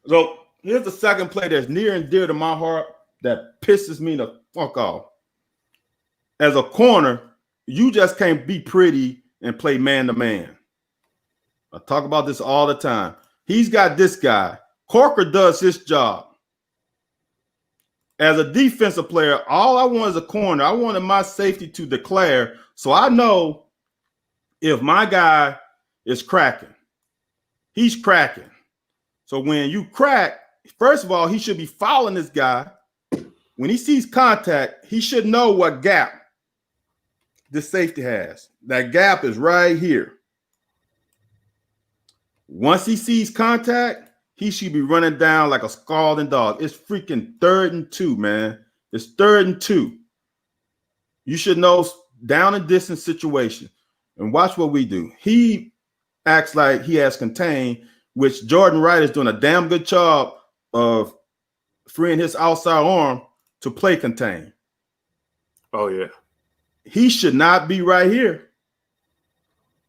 So here's the second play that's near and dear to my heart that pisses me the fuck off. As a corner, you just can't be pretty and play man-to-man. I talk about this all the time. He's got this guy. Corker does his job. As a defensive player, all I want is a corner. I wanted my safety to declare so I know if my guy is cracking. He's cracking. So when you crack, first of all, he should be following this guy. When he sees contact, he should know what gap this safety has. That gap is right here. Once he sees contact, he should be running down like a scalding dog. It's freaking 3rd and 2, man. It's 3rd and 2. You should know down and distance situation. And watch what we do. He acts like he has contained, which Jordan Wright is doing a damn good job of freeing his outside arm to play contain. Oh, yeah. He should not be right here.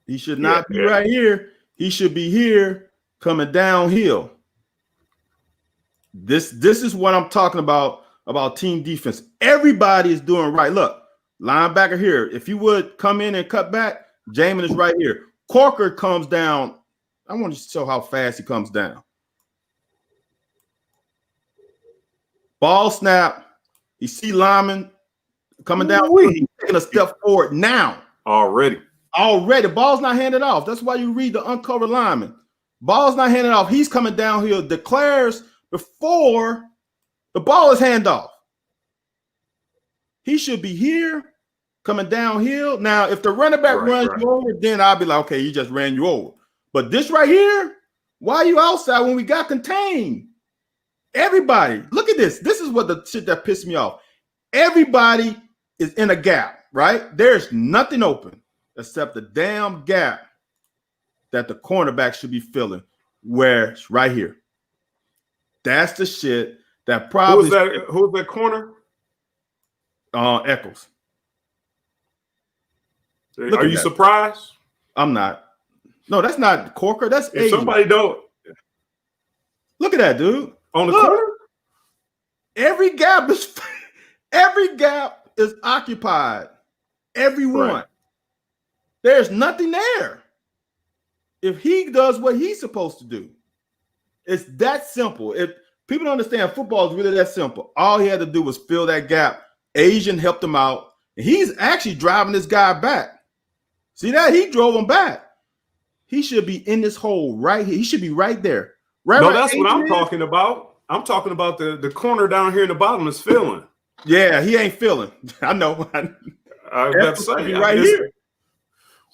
He should not be right here. He should be here coming downhill. This is what I'm talking about team defense. Everybody is doing right. Look, linebacker here. If you would come in and cut back, Jamin is right here. Corker comes down. I want to show how fast he comes down. Ball snap. You see Lyman coming down. He's taking a step forward now. Already. The ball's not handed off. That's why you read the uncovered lineman. Ball's not handed off. He's coming downhill, declares before the ball is handed off. He should be here coming downhill. Now, if the running back runs you over, then I'll be like, okay, you just ran you over. But this right here, why are you outside when we got contained? Everybody, look at this. This is what the shit that pissed me off. Everybody is in a gap, right? There's nothing open except the damn gap that the cornerback should be filling, where it's right here. That's the shit that probably. Who's that corner? Eccles. Are you surprised? I'm not. No, that's not Corker. That's if somebody don't. Look at that, dude. On the corner? Every gap is occupied. Every one. Right. There's nothing there. If he does what he's supposed to do, it's that simple. If people don't understand, football is really that simple. All he had to do was fill that gap. Asian helped him out. And he's actually driving this guy back. See that? He drove him back. He should be in this hole right here. He should be right there. Right. No, that's what I'm talking about. I'm talking about the corner down here in the bottom is filling. Yeah, he ain't filling. I know. I was about to say right here.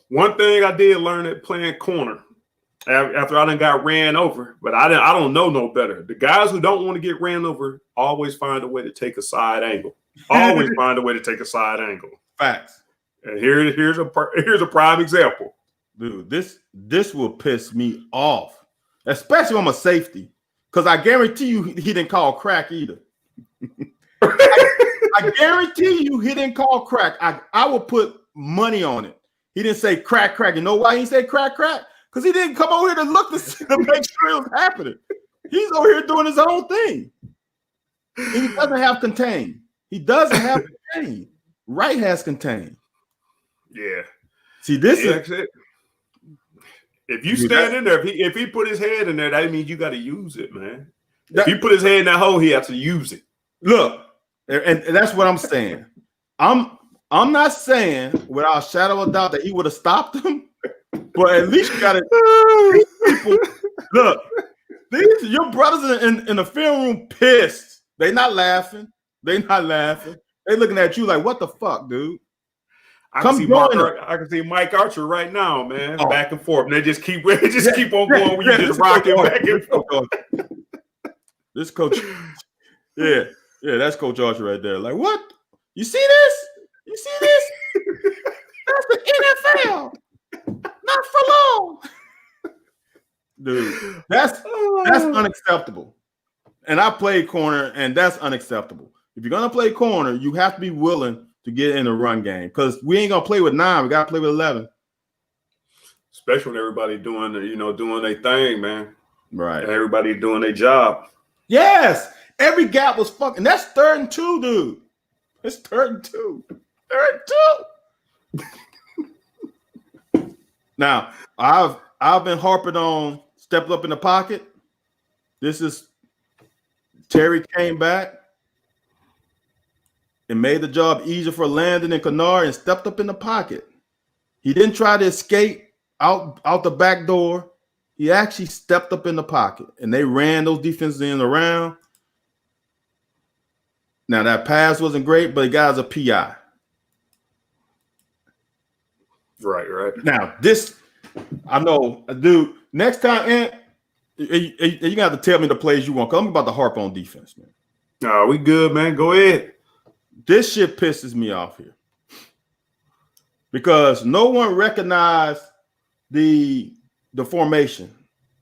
One thing I did learn at playing corner after I done got ran over, but I don't know no better. The guys who don't want to get ran over always find a way to take a side angle. Always find a way to take a side angle. Facts. And here's a prime example. Dude, this will piss me off, especially on a safety, because I guarantee you he didn't call crack either. I guarantee you he didn't call crack. I will put money on it. He didn't say crack. You know why he said crack? Because he didn't come over here to look to make sure it was happening. He's over here doing his own thing. And he doesn't have contain. He doesn't have contain. Wright has contain. Yeah. See, this is it. If you stand in there, if he put his head in there, that means you got to use it, man. If he put his head in that hole, he has to use it. Look, and that's what I'm saying. I'm not saying without a shadow of a doubt that he would have stopped him, but at least you got to people. Look, These your brothers in the film room pissed. They not laughing. They not laughing. They looking at you like, what the fuck, dude? I can see Mike Archer right now, man, back and forth. And they just keep keep on going when you just rocking back and forth. This coach, yeah, that's Coach Archer right there. Like, what? You see this? You see this? That's the NFL. Not for long. Dude, that's unacceptable. And I played corner, and that's unacceptable. If you're gonna play corner, you have to be willing to get in the run game because we ain't gonna play with 9. We gotta play with 11. Especially when everybody doing their thing, man. Right. And everybody doing their job. Yes. Every gap was fucking. That's 3rd and 2, dude. It's 3rd and 2. 3rd and 2. Now, I've been harping on stepping up in the pocket. This is Terry came back and made the job easier for Landon and Kennard and stepped up in the pocket. He didn't try to escape out the back door. He actually stepped up in the pocket, and they ran those defenses in around. Now, that pass wasn't great, but the guy's a PI. Right. Now, this, I know, dude, next time, Ant, you got to have to tell me the plays you want, because I'm about to harp on defense, man. No, we good, man. Go ahead. This shit pisses me off here because no one recognized the formation.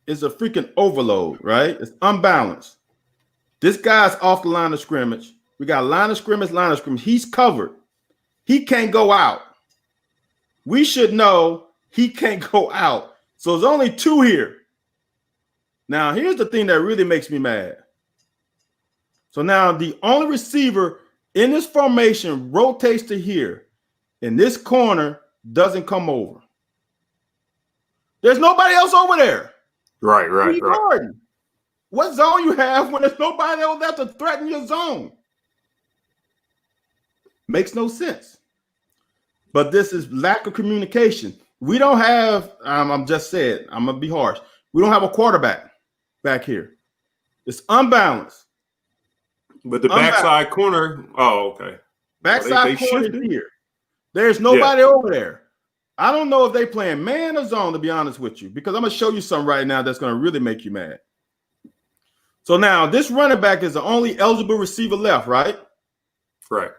It's a freaking overload, right? It's unbalanced. This guy's off the line of scrimmage. We got line of scrimmage. He's covered. He can't go out. We should know he can't go out. So there's only 2 here. Now, here's the thing that really makes me mad. So now the only receiver in this formation rotates to here, and this corner doesn't come over. There's nobody else over there. Right. Gordon, what zone you have when there's nobody else there to threaten your zone? Makes no sense. But this is lack of communication. We don't have, I'm just saying, I'm going to be harsh. We don't have a quarterback back here. It's unbalanced. But the backside corner, okay. Backside corner is here. There's nobody over there. I don't know if they playing man or zone, to be honest with you, because I'm going to show you something right now that's going to really make you mad. So now this running back is the only eligible receiver left, right? Right.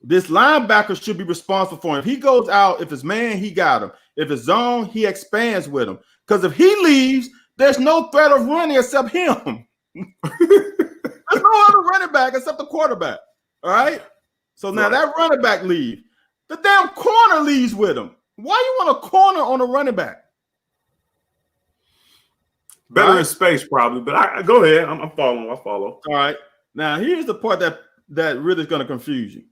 This linebacker should be responsible for him. If he goes out, if it's man, he got him. If it's zone, he expands with him. Because if he leaves, there's no threat of running except him. There's no other running back except the quarterback. All right? So now that running back leaves. The damn corner leaves with him. Why you want a corner on a running back? Better in space, probably. But I go ahead. I'm following. I follow. All right. Now, here's the part that really is going to confuse you.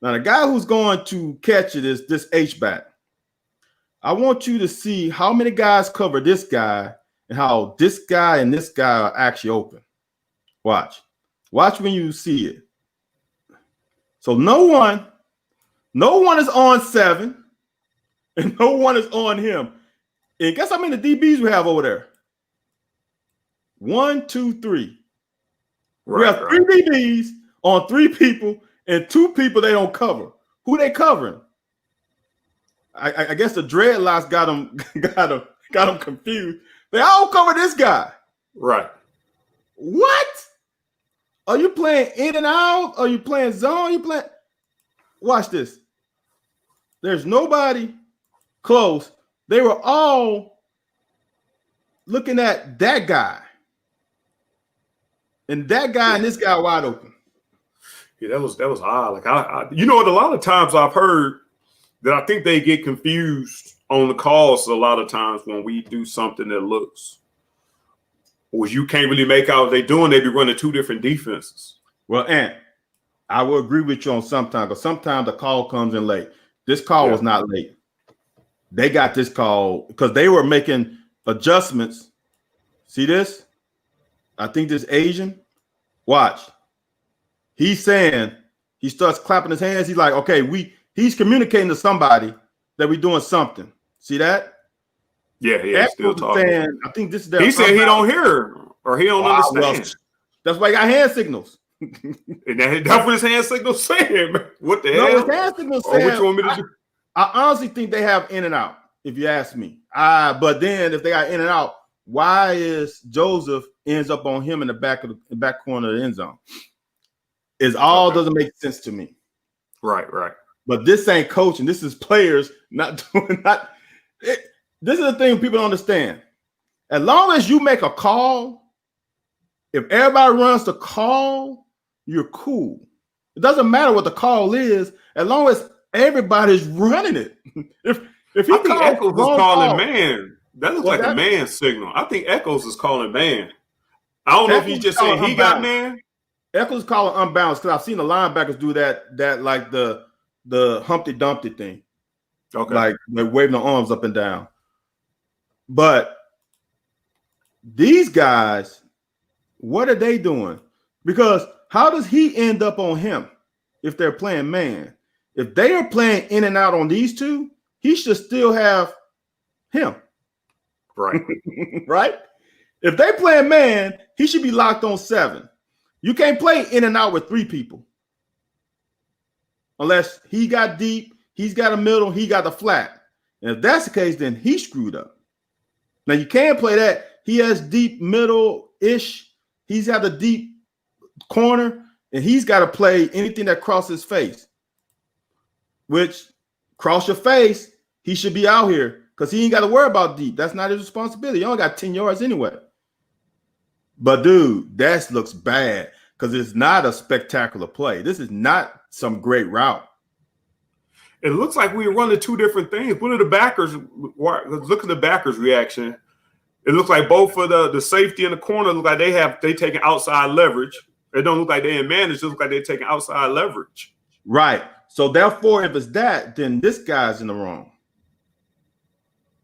Now, the guy who's going to catch it is this H-back. I want you to see how many guys cover this guy and how this guy and this guy are actually open. Watch. Watch when you see it. So no one is on 7, and no one is on him. And guess how many DBs we have over there? 1, 2, 3. We have 3 DBs on 3 people, and 2 people they don't cover. Who they covering? I guess the dreadlocks got them confused. They all cover this guy. Right. What? Are you playing in and out? Are you playing zone? You playing? Watch this. There's nobody close. They were all looking at that guy. And that guy and this guy wide open. Yeah, that was odd. Like I you know what? A lot of times I've heard that I think they get confused on the calls a lot of times when we do something that looks, or you can't really make out what they're doing. They be running 2 different defenses. Well, Ant, I will agree with you on sometimes, but sometimes the call comes in late. This call was not late. They got this call because they were making adjustments. See this? I think this Asian. Watch. He's saying, he starts clapping his hands. He's like, okay, he's communicating to somebody that we're doing something. See that? Yeah, still talking. Saying, I think this is he said he don't hear. or he don't understand. That's why he got hand signals. And that's what his hand signal saying, man. What the hell? No, his hand signal Or saying, what you want me to do? I honestly think they have in and out, if you ask me. But then if they got in and out, why is Joseph ends up on him in the back corner of the end zone? Doesn't make sense to me. Right. But this ain't coaching. This is players not doing this is the thing people don't understand. As long as you make a call, if everybody runs the call, you're cool. It doesn't matter what the call is, as long as everybody's running it. If he I think Echoes is calling man. That looks like a man signal. I think Echoes is calling man. I don't know if he's just saying he got man. Echoes calling unbalanced because I've seen the linebackers do that like the Humpty Dumpty thing. Okay. Like they're waving their arms up and down. But these guys, what are they doing? Because how does he end up on him if they're playing man? If they are playing in and out on these two, he should still have him. Right. Right? If they playing man, he should be locked on 7. You can't play in and out with 3 people. Unless he got deep, he's got a middle, he got the flat. And if that's the case, then he screwed up. Now you can't play that. He has deep middle-ish. He's got the deep corner, and he's got to play anything that crosses face. Which, cross your face, he should be out here because he ain't got to worry about deep. That's not his responsibility. He only got 10 yards anyway. But, dude, that looks bad because it's not a spectacular play. This is not some great route. It looks like we were running 2 different things. Look at the backers' reaction. It looks like both of the safety and the corner look like they taking outside leverage. It don't look like they in man. It just look like they're taking outside leverage. Right. So therefore, if it's that, then this guy's in the wrong.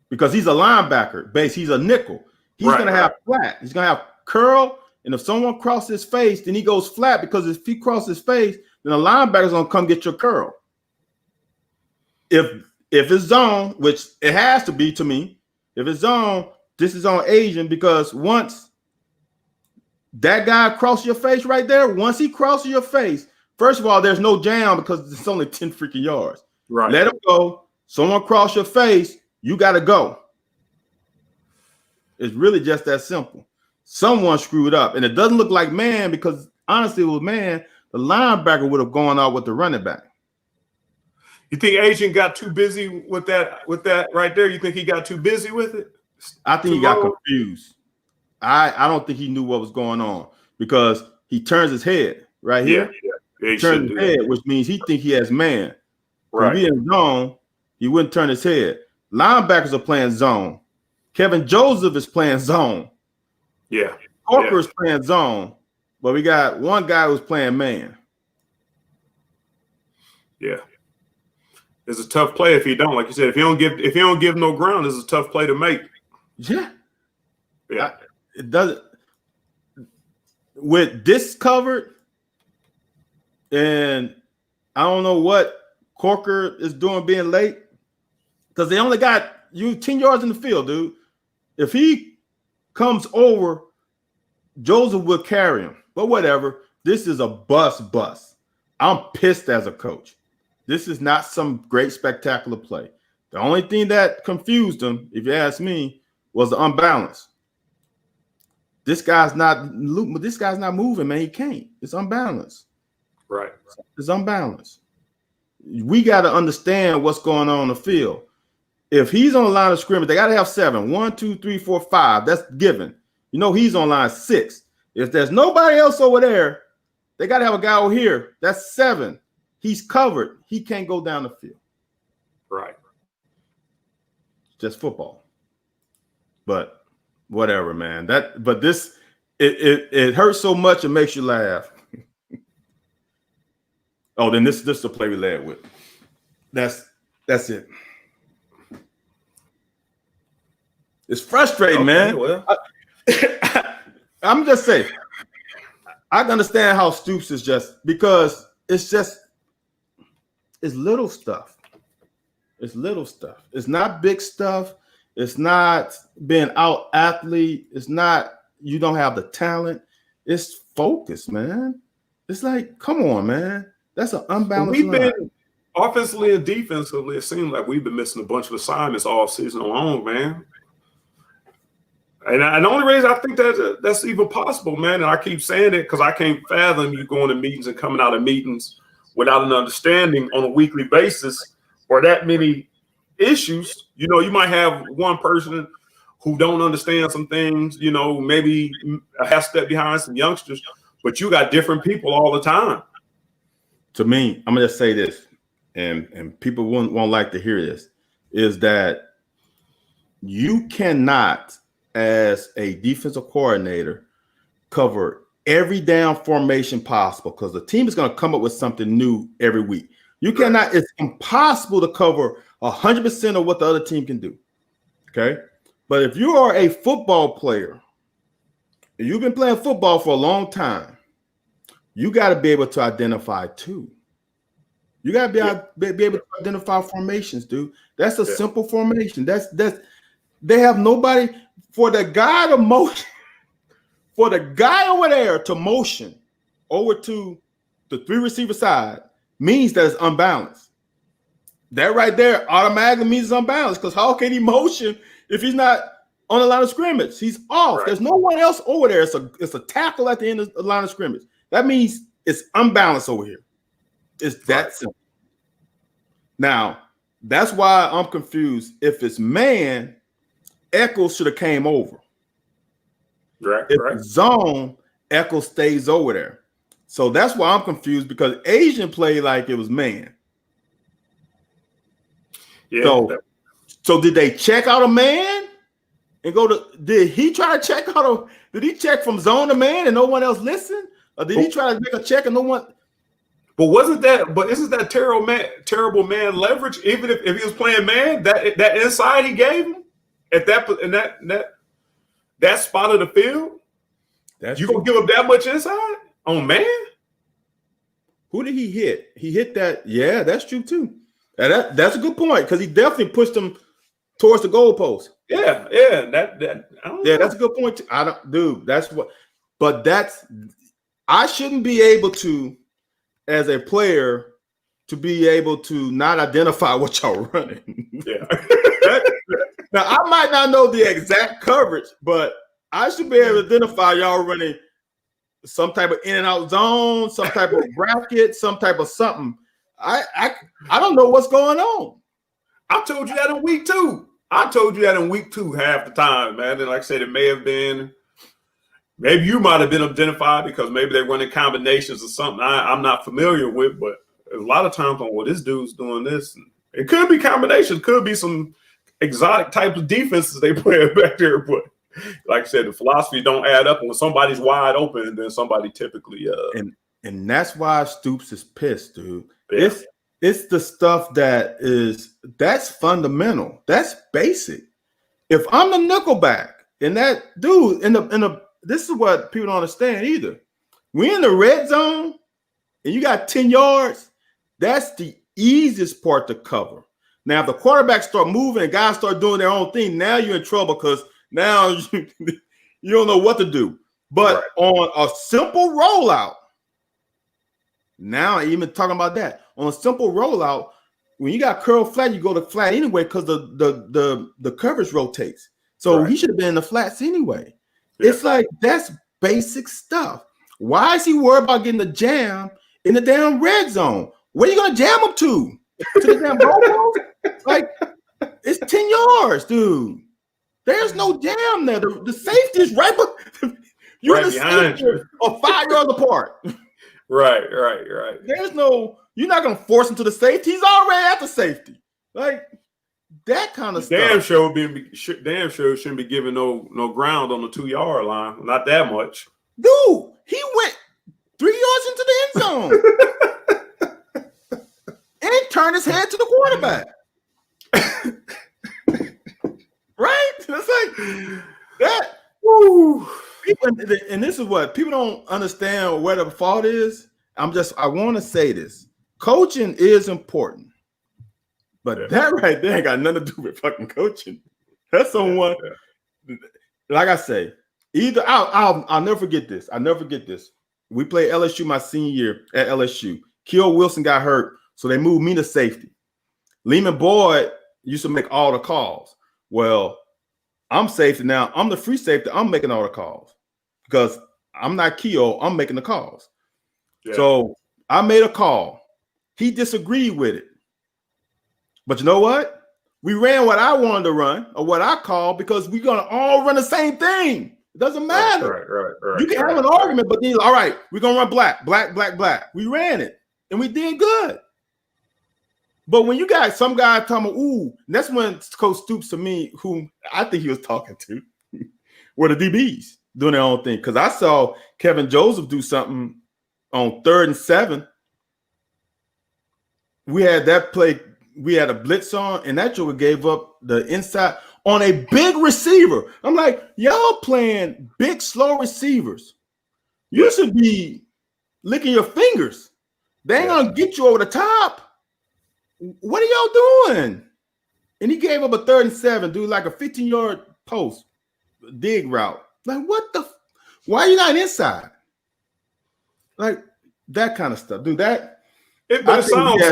Because he's a linebacker base. He's a nickel. He's going to have flat. He's going to have curl. And if someone crosses his face, then he goes flat because if he crosses his face, then the linebacker's going to come get your curl. If it's zone, which it has to be to me, if it's zone, this is on Asian because once that guy crosses your face right there, once he crosses your face, first of all, there's no jam because it's only 10 freaking yards. Right. Let him go. Someone cross your face, you got to go. It's really just that simple. Someone screwed up. And it doesn't look like man because honestly, it was man. The linebacker would have gone out with the running back. You think Agent got too busy with that right there? You think he got too busy with it? I think he got confused. I don't think he knew what was going on because he turns his head right here. Yeah, he turns his head, which means he think he has man. Right. If he in zone, he wouldn't turn his head. Linebackers are playing zone. Kevin Joseph is playing zone. Yeah. Corker is playing zone, but we got one guy who's playing man. Yeah. It's a tough play if he don't. Like you said, if he don't give no ground, it's a tough play to make. Yeah. Yeah. It doesn't. With this covered, and I don't know what Corker is doing being late because they only got you 10 yards in the field, dude. If he comes over, Joseph will carry him. But whatever. This is a bust. I'm pissed as a coach. This is not some great spectacular play. The only thing that confused him, if you ask me, was the unbalance. This guy's not moving, man. He can't. It's unbalanced. Right. It's unbalanced. We got to understand what's going on the field. If he's on the line of scrimmage, they got to have 7. 1, 2, 3, 4, 5. That's given. You know he's on line 6. If there's nobody else over there, they got to have a guy over here. That's 7. He's covered. He can't go down the field. Right. Just football. But whatever, man. It hurts so much it makes you laugh. Oh, then this is the play we led with. That's it. It's frustrating, man. Well. I'm just saying. I can understand how Stoops is just because it's little stuff. It's little stuff. It's not big stuff. It's not being out athlete. It's you don't have the talent. It's focus, man. It's like, come on, man. That's an unbalanced We've line. been offensively and defensively. It seems like we've been missing a bunch of assignments all season long, man. And the only reason I think that's even possible, man, and I keep saying it because I can't fathom you going to meetings and coming out of meetings without an understanding on a weekly basis or that many issues. You know, you might have one person who don't understand some things, you know, maybe a half step behind some youngsters, but you got different people all the time. To me, I'm gonna just say this, and people won't like to hear this, is that you cannot, as a defensive coordinator, cover every down formation possible because the team is going to come up with something new every week. You cannot, it's impossible to cover 100% of what the other team can do. Okay. But if you are a football player and you've been playing football for a long time, you got to be able to identify too. You got to be able to identify formations, dude. That's a simple formation. That's they have nobody for the guy to motion, for the guy over there to motion over to the 3 receiver side means that it's unbalanced. That right there automatically means it's unbalanced because how can he motion if he's not on the line of scrimmage? He's off. Right. There's no one else over there. It's a tackle at the end of the line of scrimmage. That means it's unbalanced over here. It's that simple. Now, that's why I'm confused. If it's man, Eccles should have came over. Right. If it's zone, Eccles stays over there. So that's why I'm confused because Asian played like it was man. Yeah. So did they check out a man and go to? Did he try to check out did he check from zone to man and no one else listened? Or did he try to make a check and no one? But isn't that terrible man leverage? Even if he was playing man, that inside he gave him at that spot of the field, you gonna give him that much inside on man? Who did he hit? He hit that. Yeah, that's true too. And that's a good point because he definitely pushed him towards the goalpost. Yeah. That's a good point. I shouldn't be able to, as a player, to be able to not identify what y'all running. Yeah. Now I might not know the exact coverage, but I should be able to identify y'all running some type of in and out zone, some type of bracket, some type of something. I don't know what's going on. I told you that in week 2. half the time, man. And like I said, it may have been, maybe you might have been identified because maybe they're running combinations or something I'm not familiar with, but a lot of times on this dude's doing this. And it could be combinations, could be some exotic types of defenses they play back there, but like I said, the philosophy don't add up. And when somebody's wide open, then somebody typically and that's why Stoops is pissed, dude. Yeah. It's the stuff that's fundamental. That's basic. If I'm the nickelback and that dude this is what people don't understand either. We're in the red zone and you got 10 yards. That's the easiest part to cover. Now, if the quarterbacks start moving and guys start doing their own thing, now you're in trouble because now you don't know what to do. But on a simple rollout, now even talking about that, on a simple rollout, when you got curl flat, you go to flat anyway because the coverage rotates. So he should have been in the flats anyway. Yeah. It's like that's basic stuff. Why is he worried about getting the jam in the damn red zone? Where are you gonna jam him to? To the damn goalpost? Like it's 10 yards, dude. There's no jam there. The safety is right, but you're right behind you, or 5 yards apart. Right. There's no. You're not gonna force him to the safety. He's already at the safety. Like that kind of stuff. Damn sure shouldn't be giving no ground on the 2-yard line. Not that much. Dude, he went 3 yards into the end zone and turned his head to the quarterback. Right? It's like that. Woo. And this is what people don't understand where the fault is. I want to say this. Coaching is important. But that right there ain't got nothing to do with fucking coaching. That's someone, like I say, Either I'll never forget this. I'll never forget this. We played LSU my senior year at LSU. Keel Wilson got hurt, so they moved me to safety. Lehman Boyd used to make all the calls. Well, I'm safety now. I'm the free safety. I'm making all the calls because I'm not Keo. I'm making the calls. Yeah. So I made a call. He disagreed with it. But you know what? We ran what I wanted to run or what I called because we're going to all run the same thing. It doesn't matter. Right. You can have an argument, but then, all right, we're going to run black. We ran it, and we did good. But when you got some guy talking about, ooh, that's when Coach Stoops to me, whom I think he was talking to, were the DBs doing their own thing. Because I saw Kevin Joseph do something on 3rd and 7. We had that play. We had a blitz on, and that joker gave up the inside on a big receiver. I'm like, y'all playing big, slow receivers. You should be licking your fingers. They ain't gonna get you over the top. What are y'all doing? And he gave up a 3rd and 7, dude, like a 15-yard post dig route. Like, what the? Why are you not inside? Like that kind of stuff, dude. It sounds.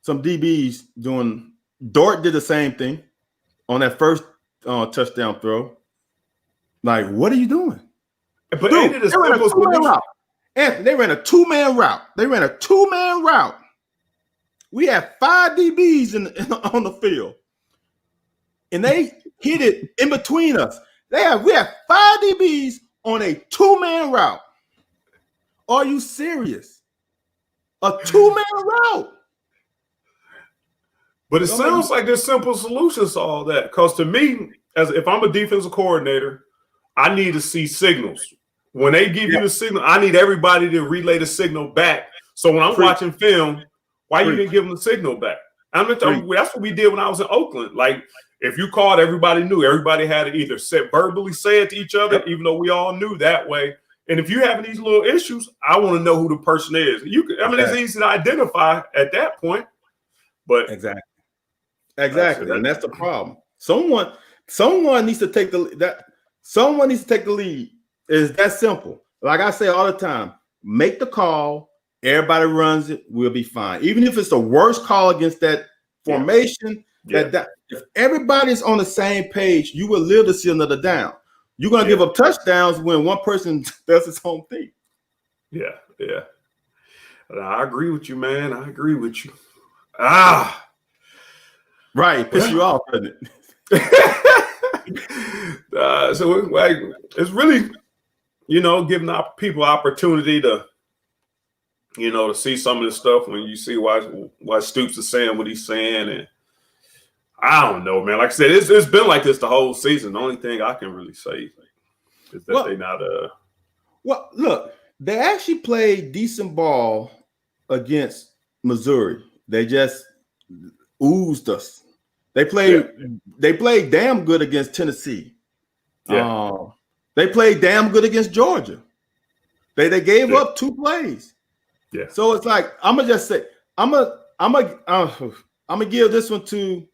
Some DBs doing. Dort did the same thing on that first touchdown throw. Like, what are you doing? But dude, they ran a two-man route. Anthony, they ran a two-man route. We had 5 DBs on the field, and they hit it in between us. We had 5 DBs on a 2-man route. Are you serious? A 2-man route. But it sounds like there's simple solutions to all that. Because to me, as if I'm a defensive coordinator, I need to see signals. When they give you the signal, I need everybody to relay the signal back. So when I'm watching film, why you didn't give them the signal back? That's what we did when I was in Oakland. Like, if you called, everybody knew. Everybody had to either verbally say it to each other, even though we all knew that way. And if you're having these little issues, I want to know who the person is. It's easy to identify at that point. But exactly, and that's the problem. Someone needs to take the lead. It's that simple. Like I say all the time, make the call. Everybody runs it. We'll be fine. Even if it's the worst call against that formation, that if everybody's on the same page, you will live to see another down. You're going to give up touchdowns when one person does his own thing. Yeah. I agree with you, man. I agree with you. Right. Piss you off, doesn't it? So it's really, giving people opportunity to, to see some of this stuff when you see why Stoops is saying what he's saying. And I don't know, man. Like I said, it's been like this the whole season. The only thing I can really say is that they not Well, look, they actually played decent ball against Missouri. They just oozed us. They played damn good against Tennessee. Yeah. They played damn good against Georgia. They gave up 2 plays. Yeah. So it's like I'm gonna just say I'm gonna give this one to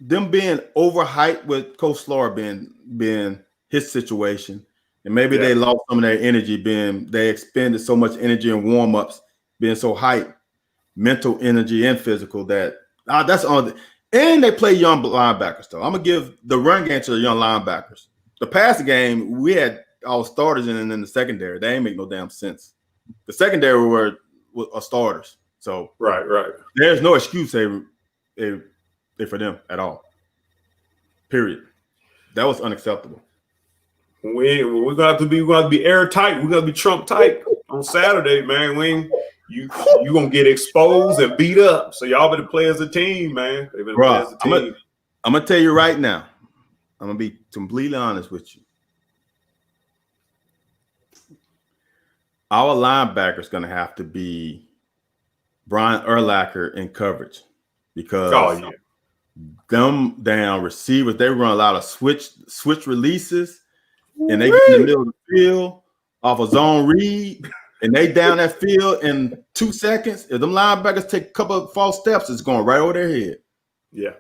them being overhyped with Coach Slaughter being his situation, and maybe they lost some of their energy. They expended so much energy in warm-ups, being so hyped, mental energy and physical that that's on. And they play young linebackers though. I'm gonna give the run game to the young linebackers. The passing game, we had all starters in the secondary. They ain't make no damn sense. The secondary were starters. So right. There's no excuse for them at all. Period. That was unacceptable. We're gonna have to be airtight. We're gonna be Trump tight on Saturday, man. You gonna get exposed and beat up. So y'all better play as a team, man. They better play as a team. I'm gonna tell you right now. I'm gonna be completely honest with you. Our linebacker is gonna have to be Brian Urlacher in coverage because them down receivers, they run a lot of switch releases, and they get in the middle of the field off a zone read, and they down that field in 2 seconds. If them linebackers take a couple of false steps, it's going right over their head. Yeah.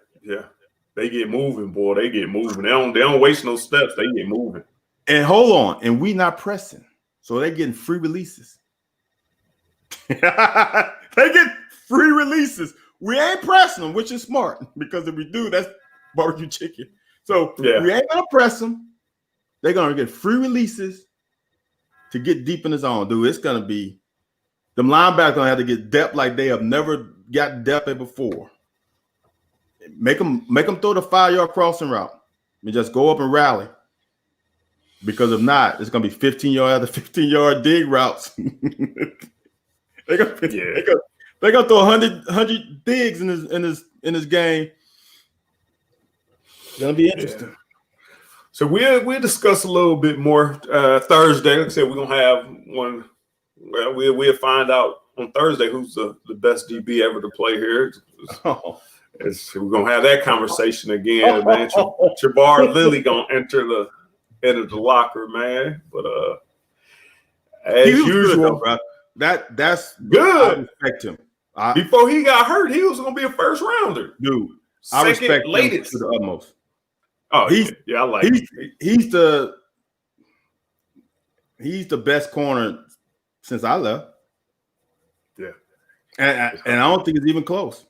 They get moving, boy. They get moving. They don't waste no steps. They get moving. And hold on, and we not pressing, so they getting free releases. They get free releases. We ain't pressing them, which is smart because if we do, that's barbecue chicken. So we ain't gonna press them. They're gonna get free releases to get deep in the zone, dude. It's gonna be them linebackers gonna have to get depth like they have never got depth at before. Make them throw the 5-yard crossing route and just go up and rally. Because if not, it's gonna be 15-yard after 15-yard dig routes. They're gonna throw 100 digs in this game. It's gonna be interesting. Yeah. So we'll discuss a little bit more Thursday. Like I said, we're gonna have one. Well, we'll find out on Thursday who's the best DB ever to play here. We're gonna have that conversation again, man. Jabbar Lilly gonna enter the locker, man. But as usual, good, bro. That's good. I respect him. Before he got hurt, he was gonna be a first rounder, dude. I respect latest him to the utmost. Oh, I like him. He's the best corner since I left. Yeah, and I don't think it's even close.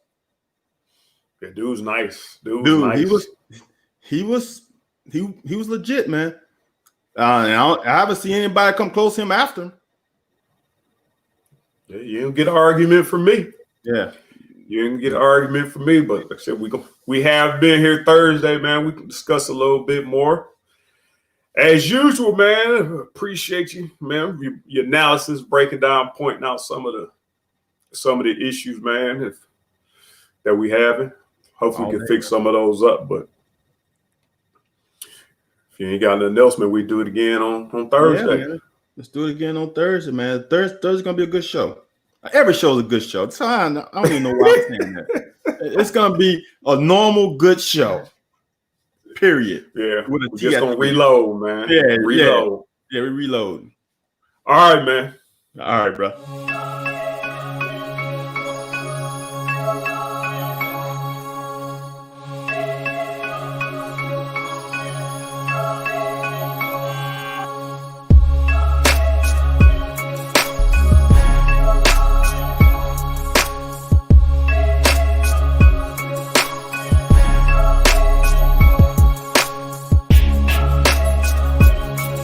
Yeah, dude's nice. Dude, nice. He was legit, man. And I haven't seen anybody come close to him after him. Yeah, you didn't get an argument from me. Yeah. You didn't get an argument from me, but like I said, we have been here Thursday, man. We can discuss a little bit more. As usual, man, appreciate you, man. Your analysis, breaking down, pointing out some of the issues, man, that we having. Hopefully we can fix some of those up. But if you ain't got nothing else, man, we do it again on Thursday. Yeah, man. Let's do it again on Thursday, man. Thursday's gonna be a good show. Every show is a good show. So I don't even know why I'm saying that. It's gonna be a normal good show. Period. Yeah, we're just gonna reload, man. Yeah, reload. Yeah, we reload. All right, man. All right, bro.